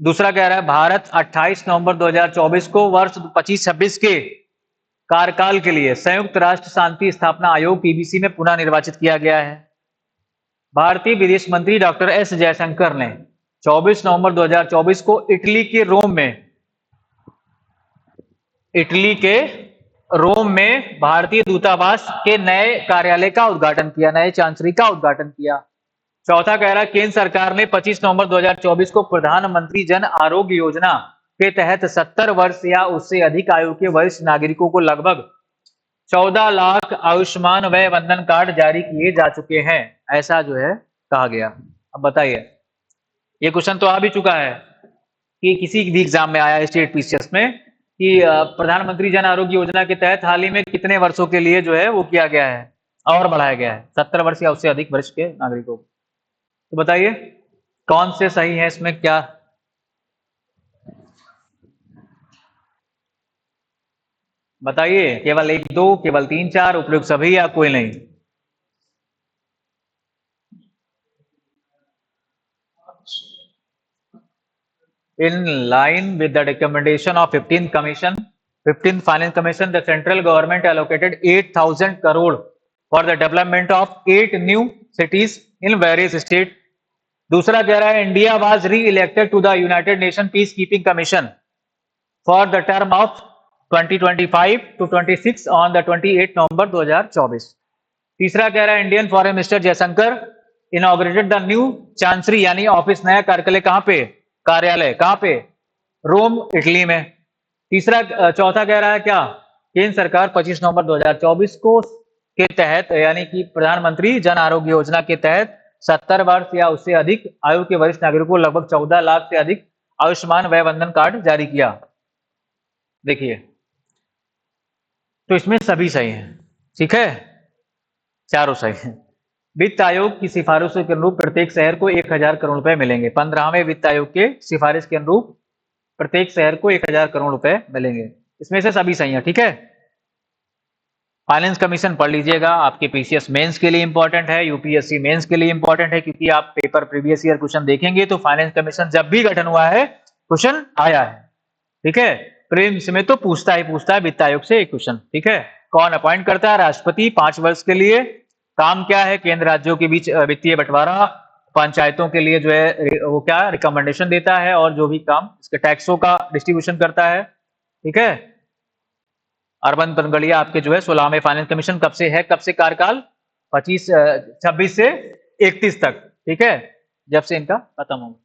दूसरा कह रहा है भारत 28 नवंबर 2024 को वर्ष 25-26 के कार्यकाल के लिए संयुक्त राष्ट्र शांति स्थापना आयोग पीबीसी में पुनः निर्वाचित किया गया है। भारतीय विदेश मंत्री डॉक्टर एस जयशंकर ने 24 नवंबर 2024 को इटली के रोम में भारतीय दूतावास के नए कार्यालय का उद्घाटन किया, नए चांसरी का उद्घाटन किया। चौथा कह रहा है केंद्र सरकार ने 25 नवंबर 2024 को प्रधानमंत्री जन आरोग्य योजना के तहत 70 वर्ष या उससे अधिक आयु के वरिष्ठ नागरिकों को लगभग 14 लाख आयुष्मान वय वंदन कार्ड जारी किए जा चुके हैं, ऐसा जो है कहा गया। अब बताइए, ये क्वेश्चन तो आ भी चुका है कि किसी भी एग्जाम में आया स्टेट पीसीएस में कि प्रधानमंत्री जन आरोग्य योजना के तहत हाल ही में कितने वर्षों के लिए जो है वो किया गया है और बढ़ाया गया है 70 वर्ष या उससे अधिक वर्ष के नागरिकों को। तो बताइए कौन से सही है इसमें, क्या बताइए, केवल 1 2, केवल 3 4, उपयुक्त सभी या कोई नहीं? In line with the recommendation of 15th Finance Commission, the central government allocated 8,000 crore for the development of 8 new cities in various states. दूसरा कह रहा है India was re-elected to the United Nations Peacekeeping Commission for the term of 2025 to 26 on the 28 नवंबर 2024। तीसरा कह रहा है Indian foreign minister Jaishankar inaugurated the new chancery यानी office, नया कार्यालय कहां पे, कार्यालय कहां पे, रोम इटली में। चौथा कह रहा है क्या, केंद्र सरकार 25 नवंबर 2024 को के तहत यानी कि प्रधानमंत्री जन आरोग्य योजना के तहत 70 वर्ष या उससे अधिक आयु के वरिष्ठ नागरिकों को लगभग 14 लाख से अधिक आयुष्मान वय वंदन कार्ड जारी किया। देखिए तो इसमें सभी सही हैं, ठीक है, चारों सही हैं। वित्त आयोग की सिफारिशों के अनुरूप प्रत्येक शहर को 1000 करोड़ रुपए मिलेंगे। 15वें वित्त आयोग के सिफारिश के अनुरूप प्रत्येक शहर को 1000 करोड़ रुपए मिलेंगे। इसमें से सभी सही है, ठीक है। फाइनेंस कमीशन पढ़ लीजिएगा, आपके पीसीएस मेंस के लिए इंपॉर्टेंट है, यूपीएससी मेंस के लिए इंपॉर्टेंट है, क्योंकि आप पेपर प्रीवियस ईयर क्वेश्चन देखेंगे तो फाइनेंस कमीशन जब भी गठन हुआ है क्वेश्चन आया है, ठीक है। प्रीलिम्स में तो पूछता है वित्त आयोग से एक क्वेश्चन, ठीक है। कौन अपॉइंट करता है, राष्ट्रपति 5 वर्ष के लिए। काम क्या है, केंद्र राज्यों के बीच वित्तीय बंटवारा, पंचायतों के लिए जो है वो क्या रिकमेंडेशन देता है और जो भी काम इसके टैक्सों का डिस्ट्रीब्यूशन करता है, ठीक है। अरविंद पनगड़िया आपके जो है 16वें फाइनेंस कमीशन कब से है, कब से कार्यकाल 26 से 31 तक, ठीक है, जब से इनका खत्म होगा।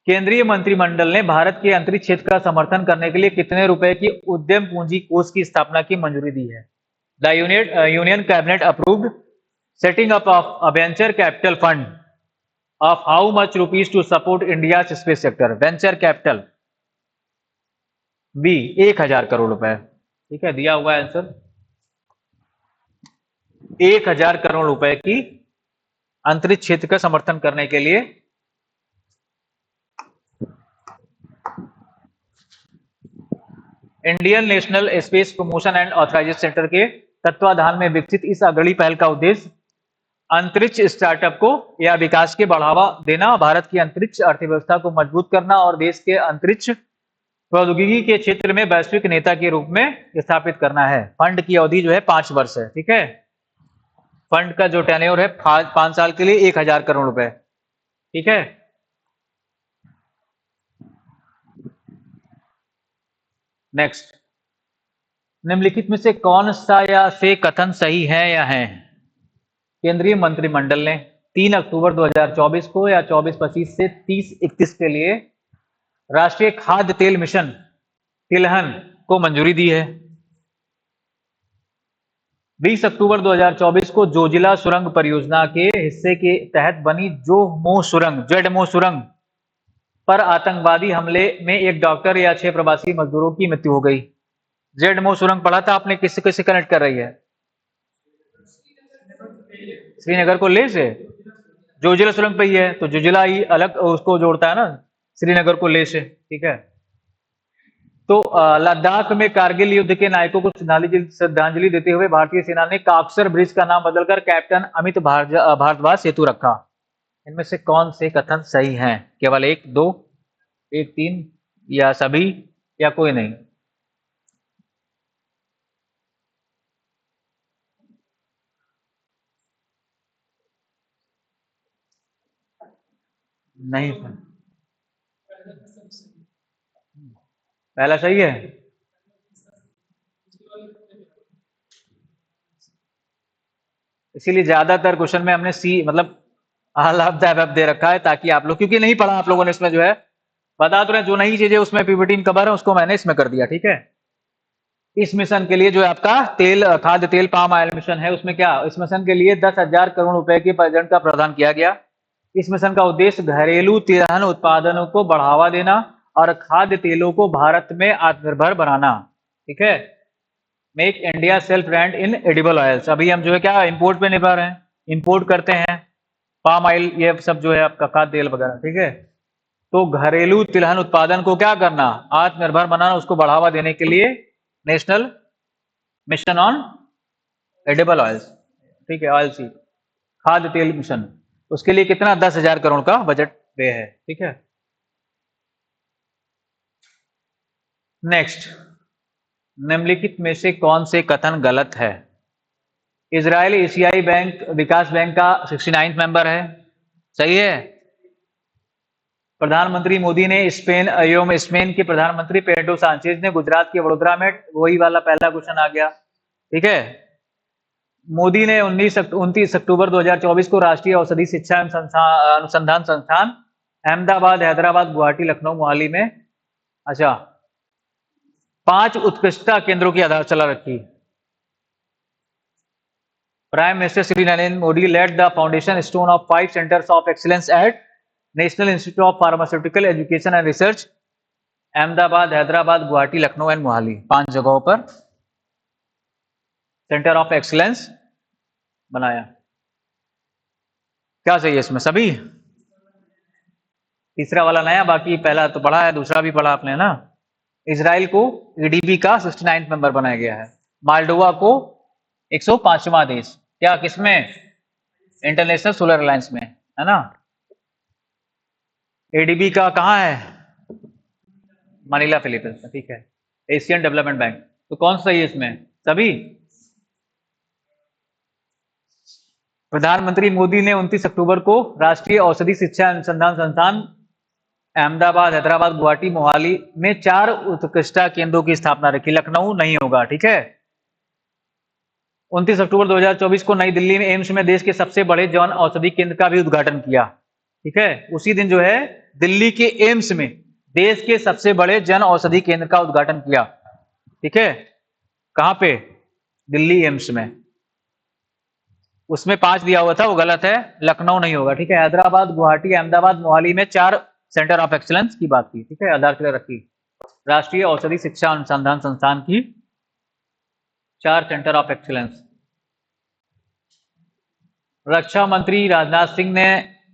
केंद्रीय मंत्रिमंडल ने भारत के अंतरिक्ष क्षेत्र का समर्थन करने के लिए कितने रुपए की उद्यम पूंजी कोष की स्थापना की मंजूरी दी है? The union cabinet approved setting up of a venture capital fund of how much rupees to support India space sector. Venture capital be 1000 crore रुपए, ठीक है, दिया हुआ आंसर 1000 करोड़ रुपए की अंतरिक्ष क्षेत्र का समर्थन करने के लिए Indian national space promotion and authorisation centre के तत्वाधान में विकसित इस अग्रणी पहल का उद्देश्य अंतरिक्ष स्टार्टअप को या विकास के बढ़ावा देना, भारत की अंतरिक्ष अर्थव्यवस्था को मजबूत करना और देश के अंतरिक्ष प्रौद्योगिकी के क्षेत्र में वैश्विक नेता के रूप में स्थापित करना है। फंड की अवधि जो है 5 वर्ष है, ठीक है। फंड का जो टेन्योर है 5 साल के लिए 1000 करोड़ रुपए, ठीक है। नेक्स्ट, निम्नलिखित में से कौन सा या से कथन सही है या है? केंद्रीय मंत्रिमंडल ने 3 अक्टूबर 2024 को या 24-25 से 30-31 के लिए राष्ट्रीय खाद्य तेल मिशन तिलहन को मंजूरी दी है। 20 अक्टूबर 2024 को जोजिला सुरंग परियोजना के हिस्से के तहत बनी जेडमो सुरंग पर आतंकवादी हमले में एक डॉक्टर या 6 प्रवासी मजदूरों की मृत्यु हो गई। जेडमो सुरंग पढ़ा था आपने, किससे किससे कनेक्ट कर रही है? श्रीनगर को ले से जोजिला सुरंग पे ही है, तो जोजिला ही अलग उसको जोड़ता है ना श्रीनगर को ले से, ठीक है। तो लद्दाख में कारगिल युद्ध के नायकों को श्रद्धांजलि देते हुए भारतीय सेना ने काक्सर ब्रिज का नाम बदलकर कैप्टन अमित भारद्वाज सेतु रखा। इनमें से कौन से कथन सही हैं? केवल एक, दो, एक, तीन या सभी या कोई नहीं? नहीं सर, पहला सही है। इसीलिए ज्यादातर क्वेश्चन में हमने सी मतलब ऑल ऑफ द अबव दे रखा है, ताकि आप लोग, क्योंकि नहीं पढ़ा आप लोगों ने इसमें जो है, बता तो रहे जो नई चीजें उसमें पीपीटी कवर है उसको मैंने इसमें कर दिया, ठीक है। इस मिशन के लिए जो है आपका तेल, खाद्य तेल पाम ऑयल मिशन है, उसमें क्या, इस मिशन के लिए 10,000 करोड़ रुपए के बजट का प्रावधान किया गया। इस मिशन का उद्देश्य घरेलू तिलहन उत्पादनों को बढ़ावा देना और खाद्य तेलों को भारत में आत्मनिर्भर बनाना, ठीक है। मेक इंडिया सेल्फ रेंट इन एडिबल ऑयल्स। अभी हम जो है क्या इंपोर्ट पे निर्भर हैं, इंपोर्ट करते हैं पाम ऑयल, ये सब जो है आपका खाद्य तेल वगैरह, ठीक है। तो घरेलू तिलहन उत्पादन को क्या करना, आत्मनिर्भर बनाना, उसको बढ़ावा देने के लिए national mission on edible oils, ठीक है, ऑयल सीड, खाद्य तेल मिशन, उसके लिए कितना 10,000 करोड़ का बजट व्यय है, ठीक है। नेक्स्ट, निम्नलिखित में से कौन से कथन गलत है? इजराइल एशियाई बैंक विकास बैंक का 69 मेंबर है, सही है। प्रधानमंत्री मोदी ने स्पेन एवं स्पेन के प्रधानमंत्री पेड्रो सांचेज ने गुजरात के वडोदरा में, वही वाला पहला क्वेश्चन आ गया, ठीक है। मोदी ने 29 अक्टूबर 2024 को राष्ट्रीय औषधि शिक्षा एवं अनुसंधान संस्थान अहमदाबाद, हैदराबाद, गुवाहाटी, लखनऊ, मोहाली में, अच्छा, 5 उत्कृष्टता केंद्रों की आधारशिला रखी। Prime minister Shri Narendra Modi led the foundation stone of 5 centres of excellence at national institute of pharmaceutical education and research, Ahmedabad, Hyderabad, Guwahati, Lucknow and Mohali, 5 जगहों पर सेंटर ऑफ एक्सीलेंस बनाया। क्या चाहिए इसमें, सभी? तीसरा वाला नया, बाकी पहला तो पढ़ा है, दूसरा भी पढ़ा आपने ना। इजराइल को ईडीबी का 69 मेंबर बनाया गया है, मालडोवा को 105वां देश, क्या, किसमें, इंटरनेशनल सोलर अलायंस में, है ना। एडीबी का कहाँ है, मनीला फिलीपींस में, ठीक है। एशियन डेवलपमेंट बैंक, तो कौन सा सही है इसमें, सभी? प्रधानमंत्री मोदी ने 29 अक्टूबर को राष्ट्रीय औषधि शिक्षा अनुसंधान संस्थान अहमदाबाद, हैदराबाद, गुवाहाटी, मोहाली में 4 उत्कृष्टता केंद्रों की स्थापना रखी। लखनऊ नहीं होगा, ठीक है। 29 अक्टूबर 2024 को नई दिल्ली में एम्स में देश के सबसे बड़े जन औषधि केंद्र का भी उद्घाटन किया, ठीक है। उसी दिन जो है दिल्ली के एम्स में देश के सबसे बड़े जन औषधि केंद्र का उद्घाटन किया, ठीक है। कहां पे, दिल्ली एम्स में। उसमें 5 दिया हुआ था, वो गलत है, लखनऊ नहीं होगा, ठीक है। हैदराबाद, गुवाहाटी, अहमदाबाद, मोहाली में 4 सेंटर ऑफ एक्सीलेंस की बात की, ठीक है, आधारशिला रखी। राष्ट्रीय औषधि शिक्षा अनुसंधान संस्थान की 4 सेंटर ऑफ एक्सीलेंस। रक्षा मंत्री राजनाथ सिंह ने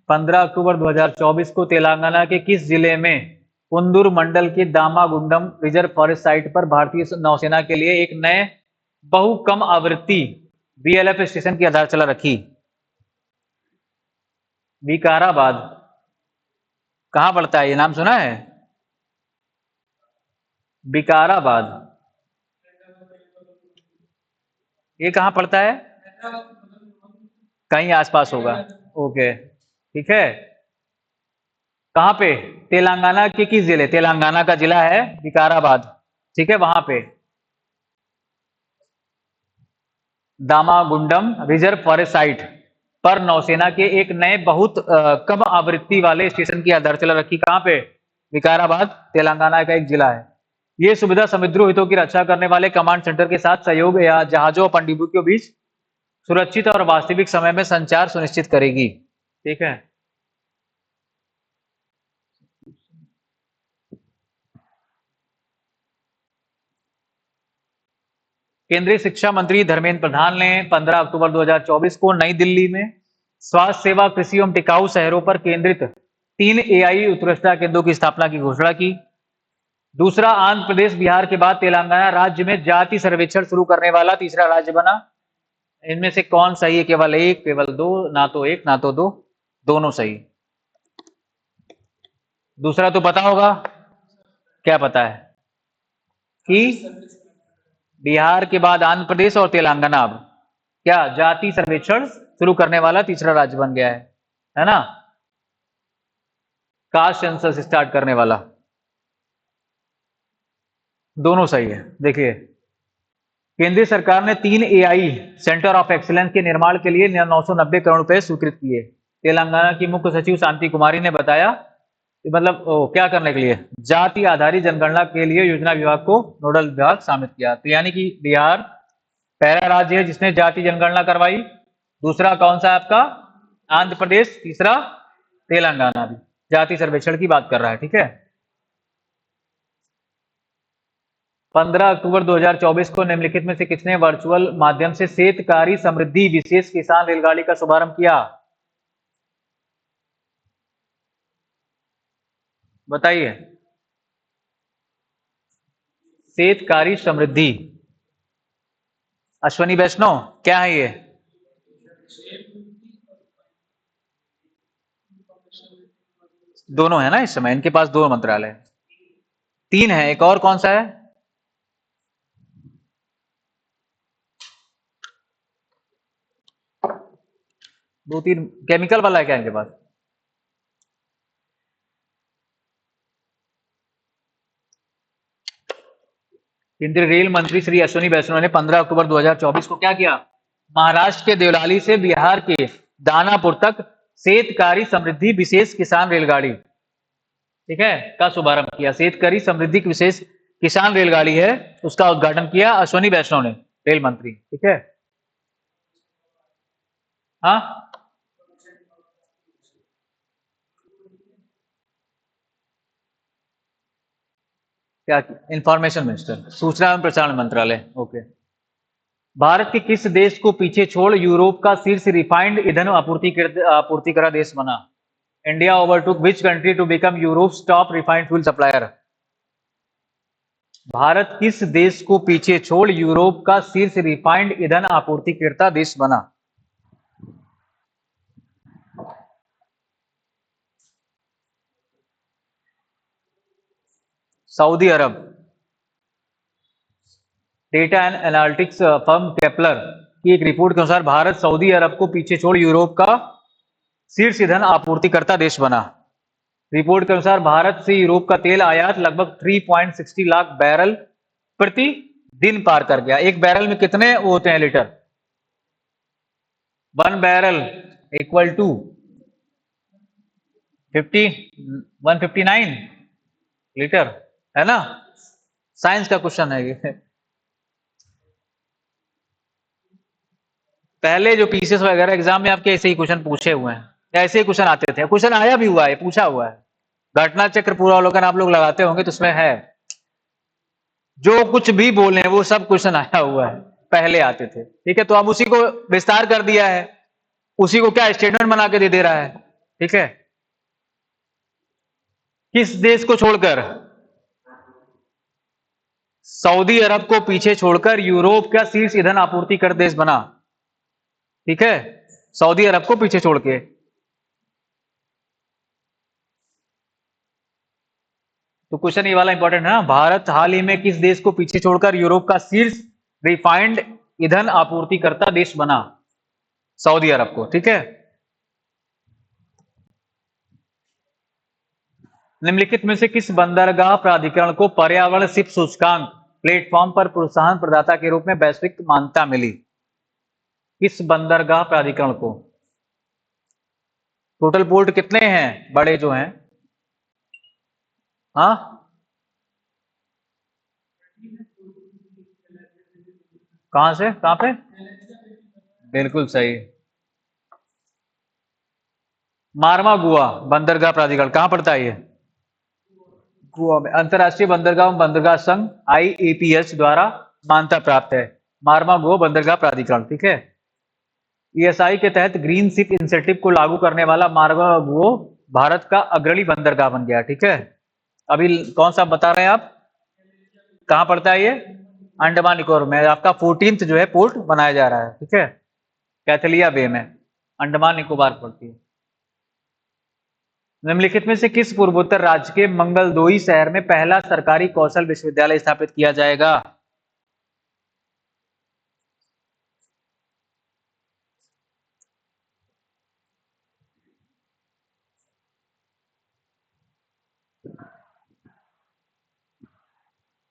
15 अक्टूबर 2024 को तेलंगाना के किस जिले में कुंदूर मंडल के दामागुंडम रिजर्व फॉरेस्ट साइट पर भारतीय नौसेना के लिए एक नए बहु कम आवृत्ति बीएलएफ स्टेशन की आधारशिला रखी? विकाराबाद, कहां पड़ता है, ये नाम सुना है? विकाराबाद, ये कहां पड़ता है? कहीं आसपास होगा, ओके, ठीक है। कहां पे, तेलंगाना के किस जिले, तेलंगाना का जिला है विकाराबाद, ठीक है, वहां पे दामागुंडम रिजर्व फॉरेस्ट साइट पर नौसेना के एक नए बहुत कम आवृत्ति वाले स्टेशन की आधारशिला रखी। कहां पे, विकाराबाद, तेलंगाना का एक जिला है। यह सुविधा समुद्री हितों की रक्षा करने वाले कमांड सेंटर के साथ सहयोग या जहाजों और पनडुब्बियों के बीच सुरक्षित और वास्तविक समय में संचार सुनिश्चित करेगी, ठीक है। केंद्रीय शिक्षा मंत्री धर्मेंद्र प्रधान ने 15 अक्टूबर 2024 को नई दिल्ली में स्वास्थ्य सेवा, कृषि एवं टिकाऊ शहरों पर केंद्रित 3 एआई उत्कृष्टता केंद्रों की स्थापना की घोषणा की। दूसरा, आंध्र प्रदेश, बिहार के बाद तेलंगाना राज्य में जाति सर्वेक्षण शुरू करने वाला तीसरा राज्य बना। इनमें से कौन सही है, केवल एक, केवल दो, ना तो एक ना तो दो, दोनों सही। दूसरा तो पता होगा, क्या पता है कि बिहार के बाद आंध्र प्रदेश और तेलंगाना अब क्या जाति सर्वेक्षण शुरू करने वाला तीसरा राज्य बन गया है ना, कास्ट सेंसस स्टार्ट करने वाला। दोनों सही है। देखिए, केंद्रीय सरकार ने 3 एआई सेंटर ऑफ एक्सीलेंस के निर्माण के लिए 990 करोड़ रुपए स्वीकृत किए। तेलंगाना की मुख्य सचिव शांति कुमारी ने बताया कि मतलब क्या करने के लिए, जाति आधारित जनगणना के लिए योजना विभाग को नोडल विभाग शामिल किया। तो यानी कि बिहार पहला राज्य है जिसने जाति जनगणना करवाई। दूसरा कौन सा है आपका, आंध्र प्रदेश। तीसरा तेलंगाना भी जाति सर्वेक्षण की बात कर रहा है। ठीक है, 15 अक्टूबर 2024 को निम्नलिखित में से किसने वर्चुअल माध्यम से शेतकारी समृद्धि विशेष किसान रेलगाड़ी का शुभारंभ किया? बताइए। शेतकारी समृद्धि, अश्वनी वैष्णव, क्या है ये? दोनों है ना इस समय, इनके पास 2 मंत्रालय, 3 है, एक और कौन सा है? दो तीन केमिकल वाला है क्या इनके पास? केंद्रीय रेल मंत्री श्री अश्विनी वैष्णव ने 15 अक्टूबर 2024 को क्या किया? महाराष्ट्र के देवलाली से बिहार के दानापुर तक शेतकारी समृद्धि विशेष किसान रेलगाड़ी, ठीक है, का शुभारंभ किया। शेतकारी समृद्धि की विशेष किसान रेलगाड़ी है, उसका उद्घाटन किया अश्विनी वैष्णव ने, रेल मंत्री। ठीक है, हाँ, क्या? इंफॉर्मेशन मिनिस्टर, सूचना एवं प्रसारण मंत्रालय। ओके। भारत के किस देश को पीछे छोड़ यूरोप का शीर्ष रिफाइंड ईंधन आपूर्तिकर्ता देश बना? India overtook which country to become Europe's top refined fuel supplier? Bharat किस देश को पीछे छोड़ यूरोप का शीर्ष रिफाइंड ईंधन आपूर्तिकर्ता देश बना? Saudi Arab. Data and analytics firm Kepler की एक रिपोर्ट के अनुसार भारत सऊदी अरब को पीछे छोड़ यूरोप का शीर्ष ईंधन आपूर्तिकर्ता देश बना। रिपोर्ट के अनुसार भारत से यूरोप का तेल आयात लगभग 3.60 लाख बैरल प्रति दिन पार कर गया। एक बैरल में कितने होते हैं litre? 1 barrel equal to 159 litre, है ना? साइंस का क्वेश्चन है ये। पहले जो पीसीएस वगैरह एग्जाम में आपके ऐसे ही क्वेश्चन पूछे हुए हैं, ऐसे ही क्वेश्चन आते थे, क्वेश्चन आया भी हुआ है, पूछा हुआ है। घटना चक्र पूर्वावलोकन आप लोग लगाते होंगे तो उसमें है, जो कुछ भी बोले वो सब क्वेश्चन आया हुआ है, पहले आते थे। ठीक है, तो अब उसी को विस्तार कर दिया है, उसी को क्या स्टेटमेंट बना के दे रहा है। ठीक है, किस देश को छोड़कर? सऊदी अरब को पीछे छोड़कर यूरोप का शीर्ष ईंधन आपूर्ति कर देश बना। ठीक है, सऊदी अरब को पीछे छोड़ के। तो क्वेश्चन ये वाला इंपॉर्टेंट है ना, भारत हाल ही में किस देश को पीछे छोड़कर यूरोप का शीर्ष रिफाइंड ईंधन आपूर्तिकर्ता देश बना? सऊदी अरब को। ठीक है, निम्नलिखित में से किस बंदरगाह प्राधिकरण को पर्यावरण शिप सूचकांक प्लेटफॉर्म पर प्रोत्साहन प्रदाता के रूप में वैश्विक मान्यता मिली? किस बंदरगाह प्राधिकरण को? टोटल पोर्ट कितने हैं बड़े जो हैं? हाँ, कहां से कहां पे? बिल्कुल सही। मारवा गोवा बंदरगाह प्राधिकरण कहां पड़ता है ये? गोवा में। अंतरराष्ट्रीय बंदरगाह एवं बंदरगाह संघ IAPH द्वारा मान्यता प्राप्त है मारवा गोवा बंदरगाह प्राधिकरण। ठीक है, ESI के तहत ग्रीन शिप इंसेंटिव को लागू करने वाला मारवा गोवा भारत का अग्रणी बंदरगाह बन गया। ठीक है, अभी कौन सा बता रहे हैं आप, कहां पड़ता है ये? अंडमान निकोबार में। आपका 14th जो है पोर्ट बनाया जा रहा है। ठीक है, कैथलिया बे में, अंडमान निकोबार पड़ती है। निम्नलिखित में से किस पूर्वोत्तर राज्य के मंगलदोई शहर में पहला सरकारी कौशल विश्वविद्यालय स्थापित किया जाएगा?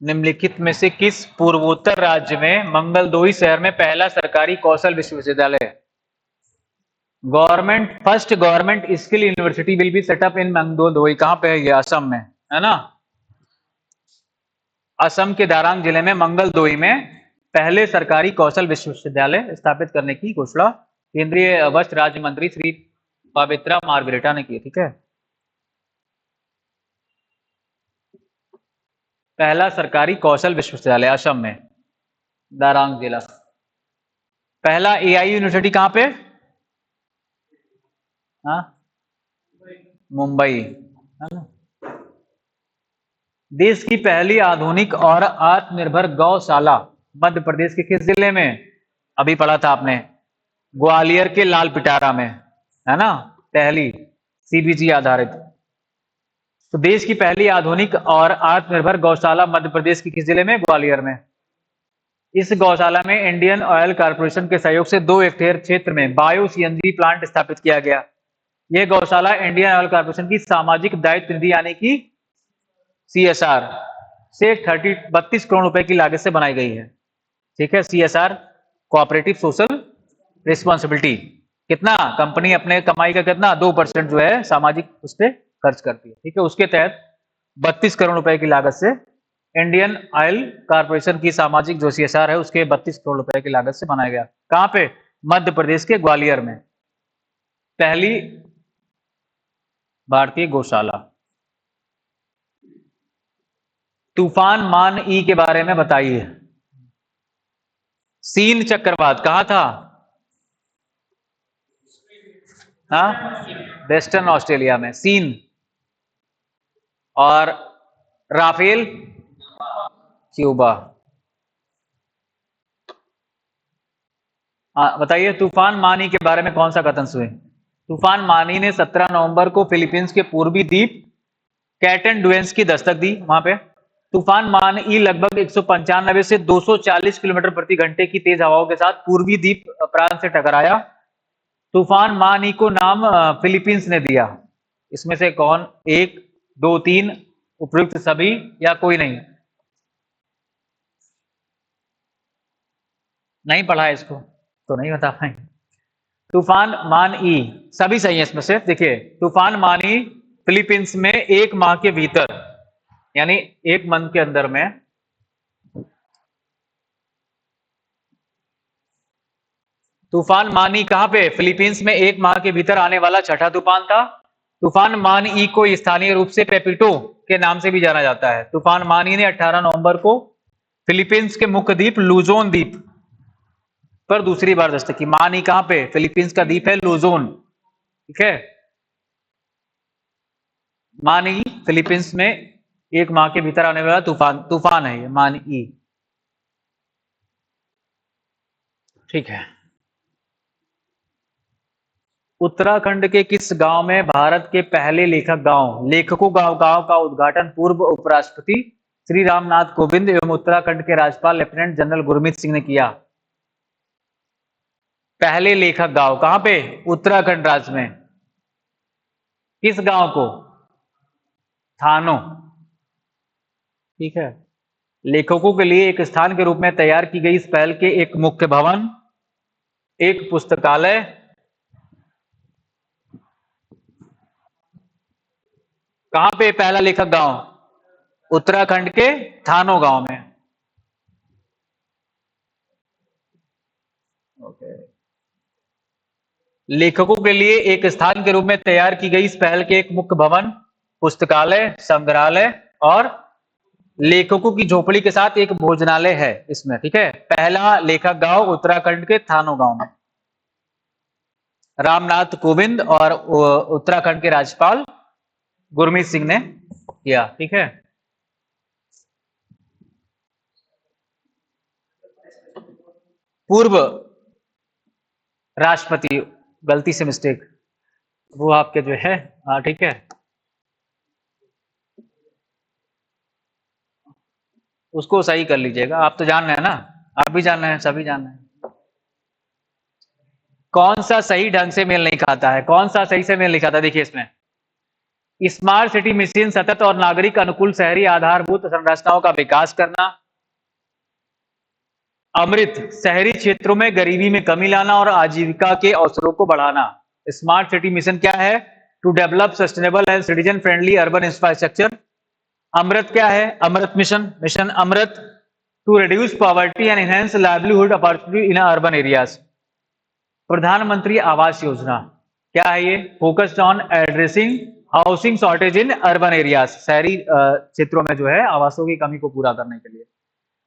निम्नलिखित में से किस पूर्वोत्तर राज्य में मंगलदोई शहर में पहला सरकारी कौशल विश्वविद्यालय? Government skill university will be set up in Mangaldoi. कहां पे है ये? असम में, है ना। असम के दारांग जिले में मंगलदोई में पहले सरकारी कौशल विश्वविद्यालय स्थापित करने की घोषणा केंद्रीय वस्त्र राज्य मंत्री श्री पवित्रा मार्गरेटा ने की। ठीक है, पहला सरकारी कौशल विश्वविद्यालय असम में, दारांग जिला। पहला एआई यूनिवर्सिटी कहां पे? हाँ, मुंबई, है ना। देश की पहली आधुनिक और आत्मनिर्भर गौशाला मध्य प्रदेश के किस जिले में? अभी पढ़ा था आपने, ग्वालियर के लाल पिटारा में, है ना। पहली सीबीजी आधारित। तो देश की पहली आधुनिक और आत्मनिर्भर गौशाला मध्य प्रदेश के किस जिले में? ग्वालियर में। इस गौशाला में इंडियन ऑयल कॉर्पोरेशन के सहयोग से 2 हेक्टेयर क्षेत्र में बायो सीएनजी प्लांट स्थापित किया गया। यह गौशाला इंडियन ऑयल कॉर्पोरेशन की सामाजिक दायित्व निधि यानी कि सीएसआर से 32 करोड़ रुपए की लागत से बनाई गई है। ठीक है, सीएसआर कोऑपरेटिव सोशल रिस्पॉन्सिबिलिटी। कितना कंपनी अपने कमाई का कितना 2% जो है सामाजिक उस पर खर्च करती है। ठीक है, उसके तहत 32 करोड़ रुपए की लागत से इंडियन ऑयल कॉर्पोरेशन की सामाजिक जो सीएसआर है उसके 32 करोड़ रुपए की लागत से बनाया गया। कहां पे? मध्य प्रदेश के ग्वालियर में पहली भारतीय गौशाला। तूफान मान ई के बारे में बताइए। सीन चक्रवात कहा था? हाँ, वेस्टर्न ऑस्ट्रेलिया में सीन। और राफेल? क्यूबा। बताइए तूफान मानी के बारे में कौन सा कथन सुने? तूफान मानी ने 17 नवंबर को फिलीपींस के पूर्वी द्वीप कैटन डुएंस की दस्तक दी वहां पे। तूफान मानी लगभग 195 से 240 किलोमीटर प्रति घंटे की तेज हवाओं के साथ पूर्वी द्वीप प्रांत से टकराया। तूफान मानी को नाम फिलीपींस ने दिया। इसमें से कौन? 1, 2, 3, उपयुक्त सभी या कोई नहीं? नहीं पढ़ा है इसको तो नहीं बता पाएंगे। तूफान मानी सभी सही है इसमें से। देखिए तूफान मानी फिलीपींस में 1 माह के भीतर यानी 1 मंथ के अंदर में तूफान मानी कहां पे? फिलीपींस में 1 माह के भीतर आने वाला छठा तूफान था। तूफान मानी को स्थानीय रूप से पेपिटो के नाम से भी जाना जाता है। तूफान मानी ने 18 नवंबर को फिलीपींस के मुख्य द्वीप लुजोन द्वीप पर दूसरी बार दस्तक की। मानी कहां पे? फिलीपींस का द्वीप है लुजोन। ठीक है, मानी फिलीपींस में 1 माह के भीतर आने वाला तूफान है ये मानी। ठीक है, उत्तराखंड के किस गांव में भारत के पहले लेखकों गांव का उद्घाटन पूर्व उपराष्ट्रपति श्री रामनाथ कोविंद एवं उत्तराखंड के राज्यपाल लेफ्टिनेंट जनरल गुरमीत सिंह ने किया? पहले लेखक गांव कहां पे? उत्तराखंड राज्य में। किस गांव को? थानो। ठीक है, लेखकों के लिए एक स्थान के रूप में तैयार की गई इस पहल के एक मुख्य भवन, एक पुस्तकालय, कहां पे पहला लेखक गांव? उत्तराखंड के थानो गांव में। ओके, लेखकों के लिए एक स्थान के रूप में तैयार की गई इस पहल के एक मुख्य भवन, पुस्तकालय, संग्रहालय और लेखकों की झोपड़ी के साथ एक भोजनालय है इसमें। ठीक है, पहला लेखक गांव उत्तराखंड के थानो गांव में। रामनाथ कोविंद और उत्तराखंड के राज्यपाल गुरमीत सिंह ने किया। ठीक है, पूर्व राष्ट्रपति, गलती से मिस्टेक, वो आपके जो है, हाँ ठीक है, उसको सही कर लीजिएगा। आप तो जान रहे हैं ना, आप भी जान रहे हैं, सभी जान रहे हैं। कौन सा सही ढंग से मेल नहीं खाता है, कौन सा सही से मेल नहीं खाता? देखिए इसमें स्मार्ट सिटी मिशन सतत और नागरिक अनुकूल शहरी आधारभूत संरचनाओं का विकास करना। अमृत शहरी क्षेत्रों में गरीबी में कमी लाना और आजीविका के अवसरों को बढ़ाना। स्मार्ट सिटी मिशन क्या है? To develop sustainable and citizen friendly urban infrastructure. Amrut क्या है? Amrut mission, mission Amrut to reduce poverty and enhance livelihood opportunity in urban areas. Pradhan Mantri Awas Yojana क्या है? ये focused on addressing housing shortage in urban areas, शहरी क्षेत्रों में जो है आवासों की कमी को पूरा करने के लिए।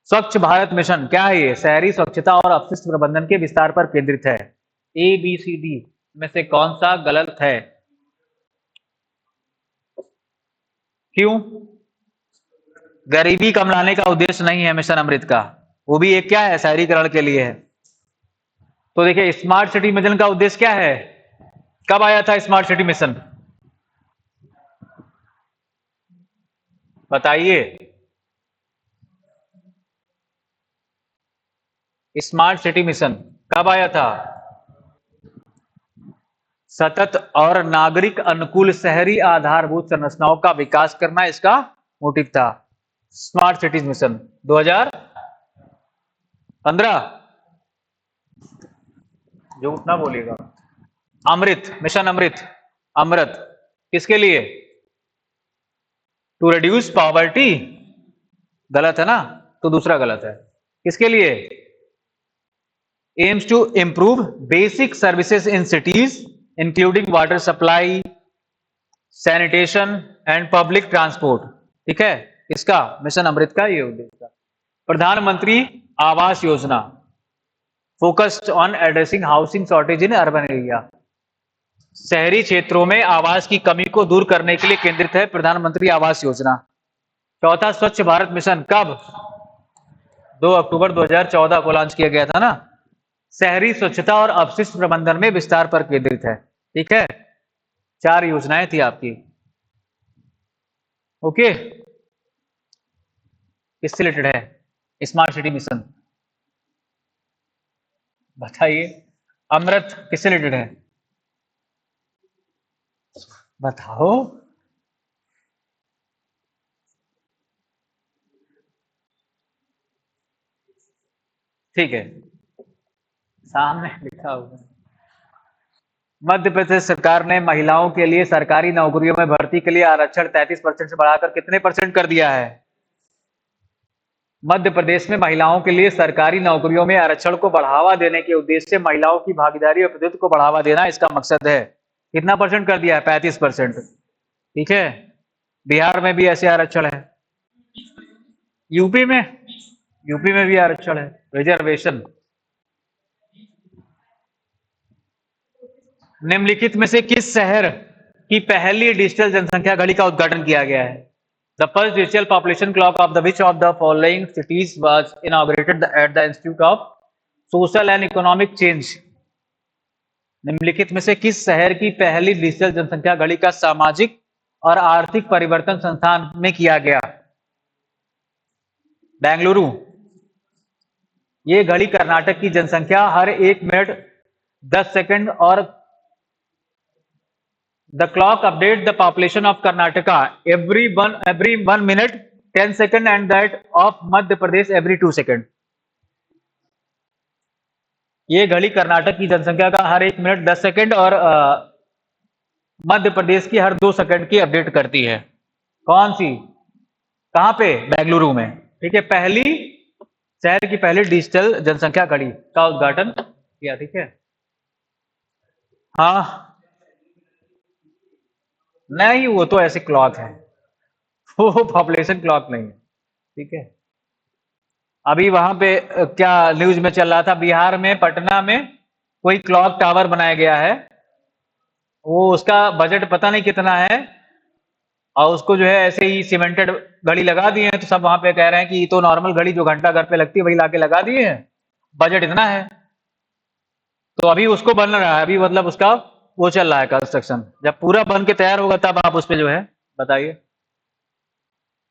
स्वच्छ भारत मिशन क्या है? ये शहरी स्वच्छता और अपशिष्ट प्रबंधन के विस्तार पर केंद्रित है। ए बी सी डी में से कौन सा गलत है? क्यों? गरीबी कम लाने का उद्देश्य नहीं है मिशन अमृत का, वो भी एक क्या है? शहरीकरण के लिए है। तो देखिए स्मार्ट सिटी मिशन का उद्देश्य क्या है? कब आया था स्मार्ट सिटी मिशन? बताइए। स्मार्ट सिटी मिशन कब आया था? सतत और नागरिक अनुकूल शहरी आधारभूत संरचनाओं का विकास करना इसका मोटिव था। Smart cities mission 2015। जो उतना बोलिएगा। अमृत मिशन अमृत, अमृत किसके लिए? टू रिड्यूस पॉवर्टी, गलत है ना, तो दूसरा गलत है। किसके लिए? Aims to improve basic services in cities including water supply, sanitation and public transport. ठीक है, इसका मिशन अमृत का ये उद्देश्य था। प्रधानमंत्री आवास योजना focused on addressing housing shortage in urban area, शहरी क्षेत्रों में आवास की कमी को दूर करने के लिए केंद्रित है प्रधानमंत्री आवास योजना। चौथा स्वच्छ भारत मिशन कब? 2 अक्टूबर 2014 को लॉन्च किया गया था ना। शहरी स्वच्छता और अपशिष्ट प्रबंधन में विस्तार पर केंद्रित है। ठीक है, 4 योजनाएं थी आपकी। ओके, किससे रिलेटेड है स्मार्ट सिटी मिशन? बताइए। अमृत किससे रिलेटेड है? बताओ। ठीक है, सामने लिखा हुआ है। मध्य प्रदेश सरकार ने महिलाओं के लिए सरकारी नौकरियों में भर्ती के लिए आरक्षण 33% से बढ़ाकर कितने परसेंट कर दिया है? मध्य प्रदेश में महिलाओं के लिए सरकारी नौकरियों में आरक्षण को बढ़ावा देने के उद्देश्य से महिलाओं की भागीदारी और प्रतिनिधित्व को बढ़ावा देना इसका मकसद है। कितना परसेंट कर दिया है? 35%। ठीक है, बिहार में भी ऐसे आरक्षण है, यूपी में भी आरक्षण है, रिजर्वेशन। निम्नलिखित में से किस शहर की पहली डिजिटल जनसंख्या घड़ी का उद्घाटन किया गया है? The first digital population clock of the which of the following cities was inaugurated at the institute of social and economic change. निम्नलिखित में से किस शहर की पहली डिजिटल जनसंख्या घड़ी का सामाजिक और आर्थिक परिवर्तन संस्थान में किया गया? बेंगलुरु। ये घड़ी कर्नाटक की जनसंख्या हर 1 मिनट 10 सेकंड और the clock updates the population of Karnataka every one minute 10 second and that of Madhya Pradesh every 2 second। ये घड़ी कर्नाटक की जनसंख्या का हर 1 मिनट 10 सेकंड और मध्य प्रदेश की हर 2 सेकंड की अपडेट करती है। कौन सी? कहां पे? बेंगलुरु में। ठीक है, पहली शहर की पहली डिजिटल जनसंख्या घड़ी का उद्घाटन किया। ठीक है, हाँ नहीं, वो तो ऐसे क्लॉक है, वो पॉपुलेशन क्लॉक नहीं है। ठीक है, अभी वहां पे क्या न्यूज में चल रहा था, बिहार में पटना में कोई क्लॉक टावर बनाया गया है, वो उसका बजट पता नहीं कितना है, और उसको जो है ऐसे ही सीमेंटेड घड़ी लगा दिए हैं। तो सब वहां पे कह रहे हैं कि ये तो नॉर्मल घड़ी जो घंटा घर पे लगती है वही लाके लगा दिए हैं, बजट इतना है। तो अभी उसको बन रहा है, अभी मतलब उसका वो चल रहा है कंस्ट्रक्शन। जब पूरा बन के तैयार होगा तब आप उस पर जो है बताइए।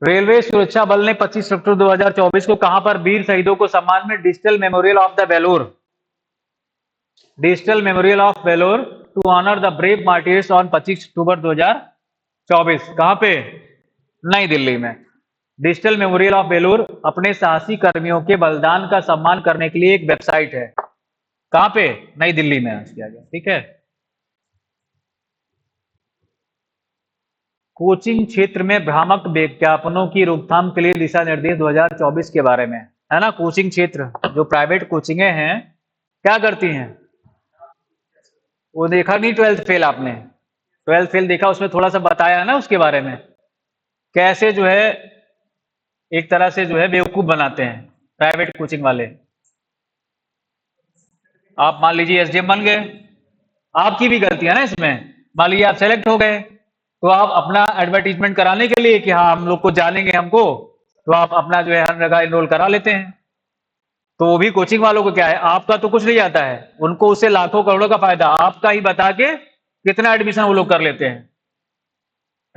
रेलवे सुरक्षा बल ने 25 अक्टूबर 2024 को कहां पर वीर शहीदों को सम्मान में digital memorial of the valour, digital memorial of valour to honour the brave martyrs on 25 October 2024, कहां पे? नई दिल्ली में। डिजिटल मेमोरियल ऑफ वेलोर अपने साहसी कर्मियों के बलिदान का सम्मान करने के लिए एक वेबसाइट है। कहां पे? नई दिल्ली में किया गया। ठीक है। कोचिंग क्षेत्र में भ्रामक विज्ञापनों की रोकथाम के लिए दिशा निर्देश 2024 के बारे में, है ना। कोचिंग क्षेत्र जो प्राइवेट कोचिंगें हैं क्या करती हैं? वो देखा नहीं 12th फेल आपने? 12th फेल देखा, उसमें थोड़ा सा बताया है ना उसके बारे में, कैसे जो है एक तरह से जो है बेवकूफ बनाते हैं प्राइवेट कोचिंग वाले। आप मान लीजिए एसडीएम बन गए, आपकी भी गलती है ना इसमें। मान लीजिए आप सेलेक्ट हो गए, तो आप अपना एडवर्टीजमेंट कराने के लिए कि हाँ हम लोग को जानेंगे हमको, तो आप अपना जो है हर जगह इनरोल करा लेते हैं। तो वो भी कोचिंग वालों को क्या है, आपका तो कुछ नहीं आता है, उनको उससे लाखों करोड़ों का फायदा आपका ही बता के कितना एडमिशन वो लोग कर लेते हैं।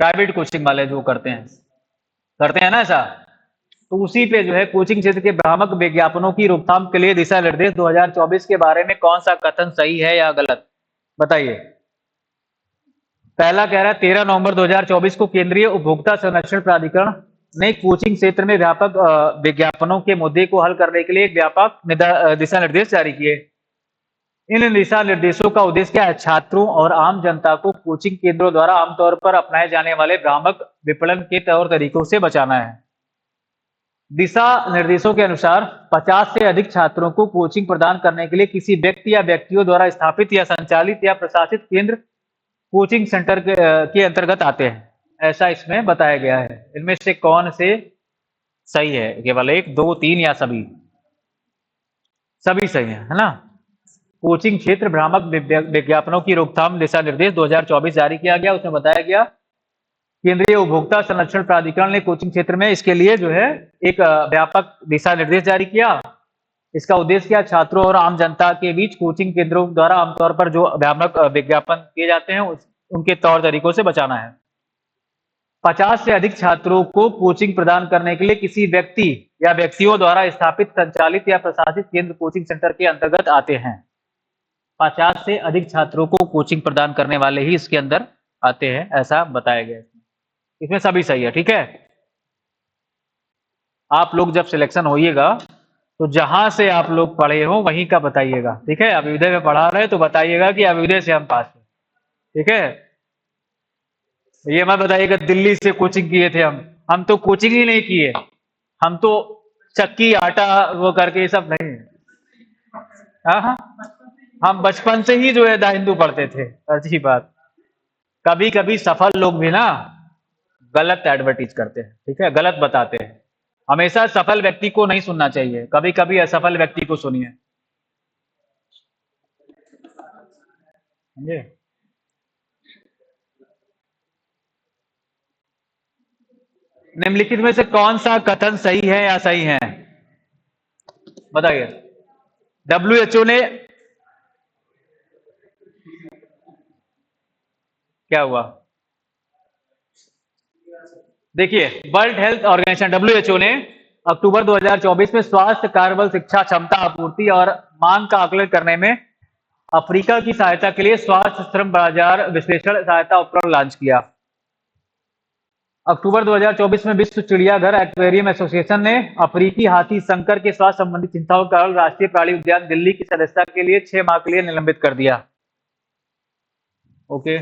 प्राइवेट कोचिंग वाले जो करते हैं ना ऐसा। तो उसी पे जो है कोचिंग क्षेत्र के भ्रामक विज्ञापनों की रोकथाम के लिए दिशा निर्देश 2024 के बारे में कौन सा कथन सही है या गलत, बताइए। पहला कह रहा है 13 नवंबर 2024 को केंद्रीय उपभोक्ता संरक्षण प्राधिकरण ने कोचिंग क्षेत्र में व्यापक विज्ञापनों के मुद्दे को हल करने के लिए एक व्यापक दिशा निर्देश जारी किए। इन दिशा निर्देशों का उद्देश्य क्या है? छात्रों और आम जनता को कोचिंग केंद्रों द्वारा आमतौर पर अपनाए जाने वाले भ्रामक विपणन के तौर तरीकों से बचाना है। दिशा निर्देशों के अनुसार 50 से अधिक छात्रों को कोचिंग प्रदान करने के लिए किसी व्यक्ति या व्यक्तियों द्वारा स्थापित या संचालित या प्रशासित केंद्र कोचिंग सेंटर के अंतर्गत आते हैं, ऐसा इसमें बताया गया है। इनमें से कौन से सही है? केवल 1, 2, 3 या सभी? सभी सही है ना। कोचिंग क्षेत्र भ्रामक विज्ञापनों की रोकथाम दिशा निर्देश 2024 जारी किया गया। उसमें बताया गया केंद्रीय उपभोक्ता संरक्षण प्राधिकरण ने कोचिंग क्षेत्र में इसके लिए जो है एक व्यापक दिशा निर्देश जारी किया। इसका उद्देश्य क्या? छात्रों और आम जनता के बीच कोचिंग केंद्रों द्वारा आमतौर पर जो भ्रामक विज्ञापन किए जाते हैं उनके तौर तरीकों से बचाना है। 50 से अधिक छात्रों को कोचिंग प्रदान करने के लिए किसी व्यक्ति या व्यक्तियों द्वारा स्थापित, संचालित या प्रशासित केंद्र कोचिंग सेंटर के अंतर्गत आते हैं। 50 से अधिक छात्रों को कोचिंग प्रदान करने वाले ही इसके अंदर आते हैं, ऐसा बताया गया है। इसमें सभी सही है। ठीक है। आप लोग जब सिलेक्शन होइएगा तो जहां से आप लोग पढ़े हो वहीं का बताइएगा। ठीक है। अभ्युदय में पढ़ा रहे तो बताइएगा कि अभ्युदय से हम पास हैं। ठीक है। ये मत बताइएगा दिल्ली से कोचिंग किए थे हम तो कोचिंग ही नहीं किए, हम तो चक्की आटा वो करके ये सब नहीं। हाँ, हम बचपन से ही जो है द हिंदू पढ़ते थे। अच्छी बात। कभी कभी सफल लोग भी ना गलत एडवर्टीज करते हैं। ठीक है, गलत बताते हैं। हमेशा सफल व्यक्ति को नहीं सुनना चाहिए, कभी कभी असफल व्यक्ति को सुनिए। समझे? निम्नलिखित में से कौन सा कथन सही है या सही है, बताइए। WHO ने क्या हुआ? देखिए, वर्ल्ड हेल्थ ऑर्गेनाइजेशन WHO ने अक्टूबर 2024 में स्वास्थ्य कार्यबल शिक्षा क्षमता आपूर्ति और मांग का आकलन करने में अफ्रीका की सहायता के लिए स्वास्थ्य श्रम बाजार विश्लेषण सहायता उपकरण लॉन्च किया। अक्टूबर 2024 में विश्व चिड़ियाघर एक्वेरियम एसोसिएशन ने अफ्रीकी हाथी संकर के स्वास्थ्य संबंधी चिंताओं के कारण राष्ट्रीय प्राणी उद्यान दिल्ली की सदस्यता के लिए 6 माह के लिए निलंबित कर दिया। ओके।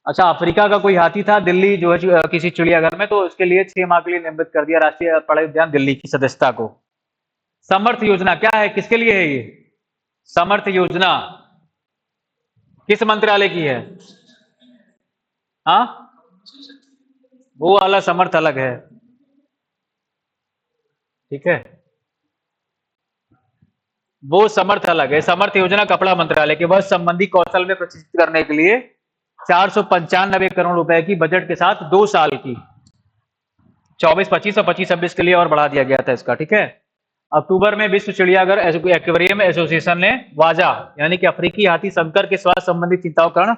अच्छा, अफ्रीका का कोई हाथी था दिल्ली जो है किसी चिड़ियाघर में, तो उसके लिए 6 माह के लिए निलंबित कर दिया राष्ट्रीय प्राणी उद्यान दिल्ली की सदस्यता को। समर्थ योजना क्या है, किसके लिए है ये समर्थ योजना? किस मंत्रालय की है? हाँ, वो वाला समर्थ अलग है। ठीक है, वो समर्थ अलग है। समर्थ योजना कपड़ा मंत्रालय के वस्त्र संबंधी कौशल में प्रशिक्षित करने के लिए 495 करोड़ रुपए की बजट के साथ 2 साल की 24-25 और 25-26 के लिए और बढ़ा दिया गया था इसका। ठीक है। अक्टूबर में विश्व चिड़ियाघर एक्वेरियम एसोसिएशन ने वाजा यानी कि अफ्रीकी हाथी संकर के स्वास्थ्य संबंधी चिंताओं के कारण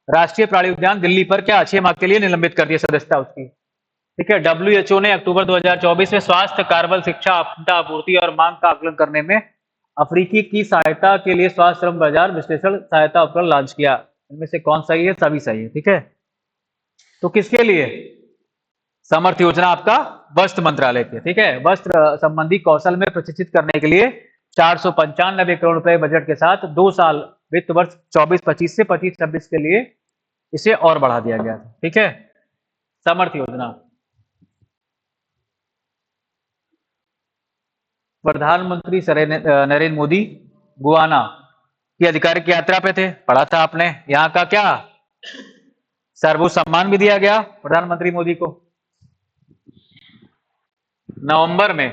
राष्ट्रीय प्राणी उद्यान दिल्ली पर क्या 6 माह के लिए निलंबित कर दिया सदस्यता उसकी। ठीक है। डब्ल्यूएचओ ने अक्टूबर 2024 में स्वास्थ्य, कार्बन, शिक्षा, आपदा, आपूर्ति और मांग का आकलन करने में अफ्रीकी की सहायता के लिए स्वास्थ्य श्रम बाजार विश्लेषण सहायता उपकरण लॉन्च किया। इनमें से कौन सही है? सभी सही है। ठीक है। तो किसके लिए? समर्थ योजना आपका वस्त्र मंत्रालय के। ठीक है। वस्त्र संबंधी कौशल में प्रशिक्षित करने के लिए 495 करोड़ रुपए बजट के साथ 2 साल वित्त वर्ष 24-25 से 25-26 के लिए इसे और बढ़ा दिया गया था। ठीक है। समर्थ योजना। प्रधानमंत्री नरेंद्र मोदी गुआना की आधिकारिक यात्रा पे थे, पढ़ा था आपने। यहाँ का क्या सर्वोच्च सम्मान भी दिया गया प्रधानमंत्री मोदी को नवंबर में।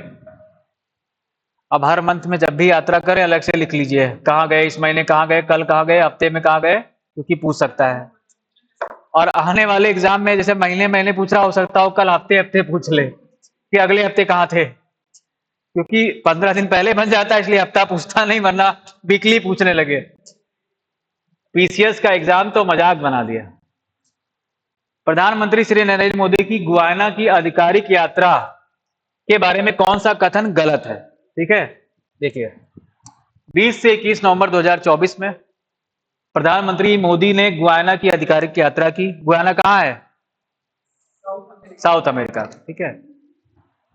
अब हर मंथ में जब भी यात्रा करें अलग से लिख लीजिए, कहाँ गए इस महीने, कहाँ गए कल, कहाँ गए हफ्ते में, कहाँ गए, क्योंकि पूछ सकता है। और आने वाले एग्जाम में जैसे महीने महीने पूछ रहा हो सकता हो कल हफ्ते हफ्ते पूछ ले कि अगले हफ्ते कहाँ थे, क्योंकि 15 दिन पहले बन जाता है इसलिए हफ्ता पूछता नहीं, वरना वीकली पूछने लगे। पीसीएस का एग्जाम तो मजाक बना दिया। प्रधानमंत्री श्री नरेंद्र मोदी की गुयाना की आधिकारिक यात्रा के बारे में कौन सा कथन गलत है? ठीक है। देखिए 20 से 21 नवंबर 2024 में प्रधानमंत्री मोदी ने गुयाना की आधिकारिक यात्रा की। गुयाना कहाँ है? South America. ठीक है।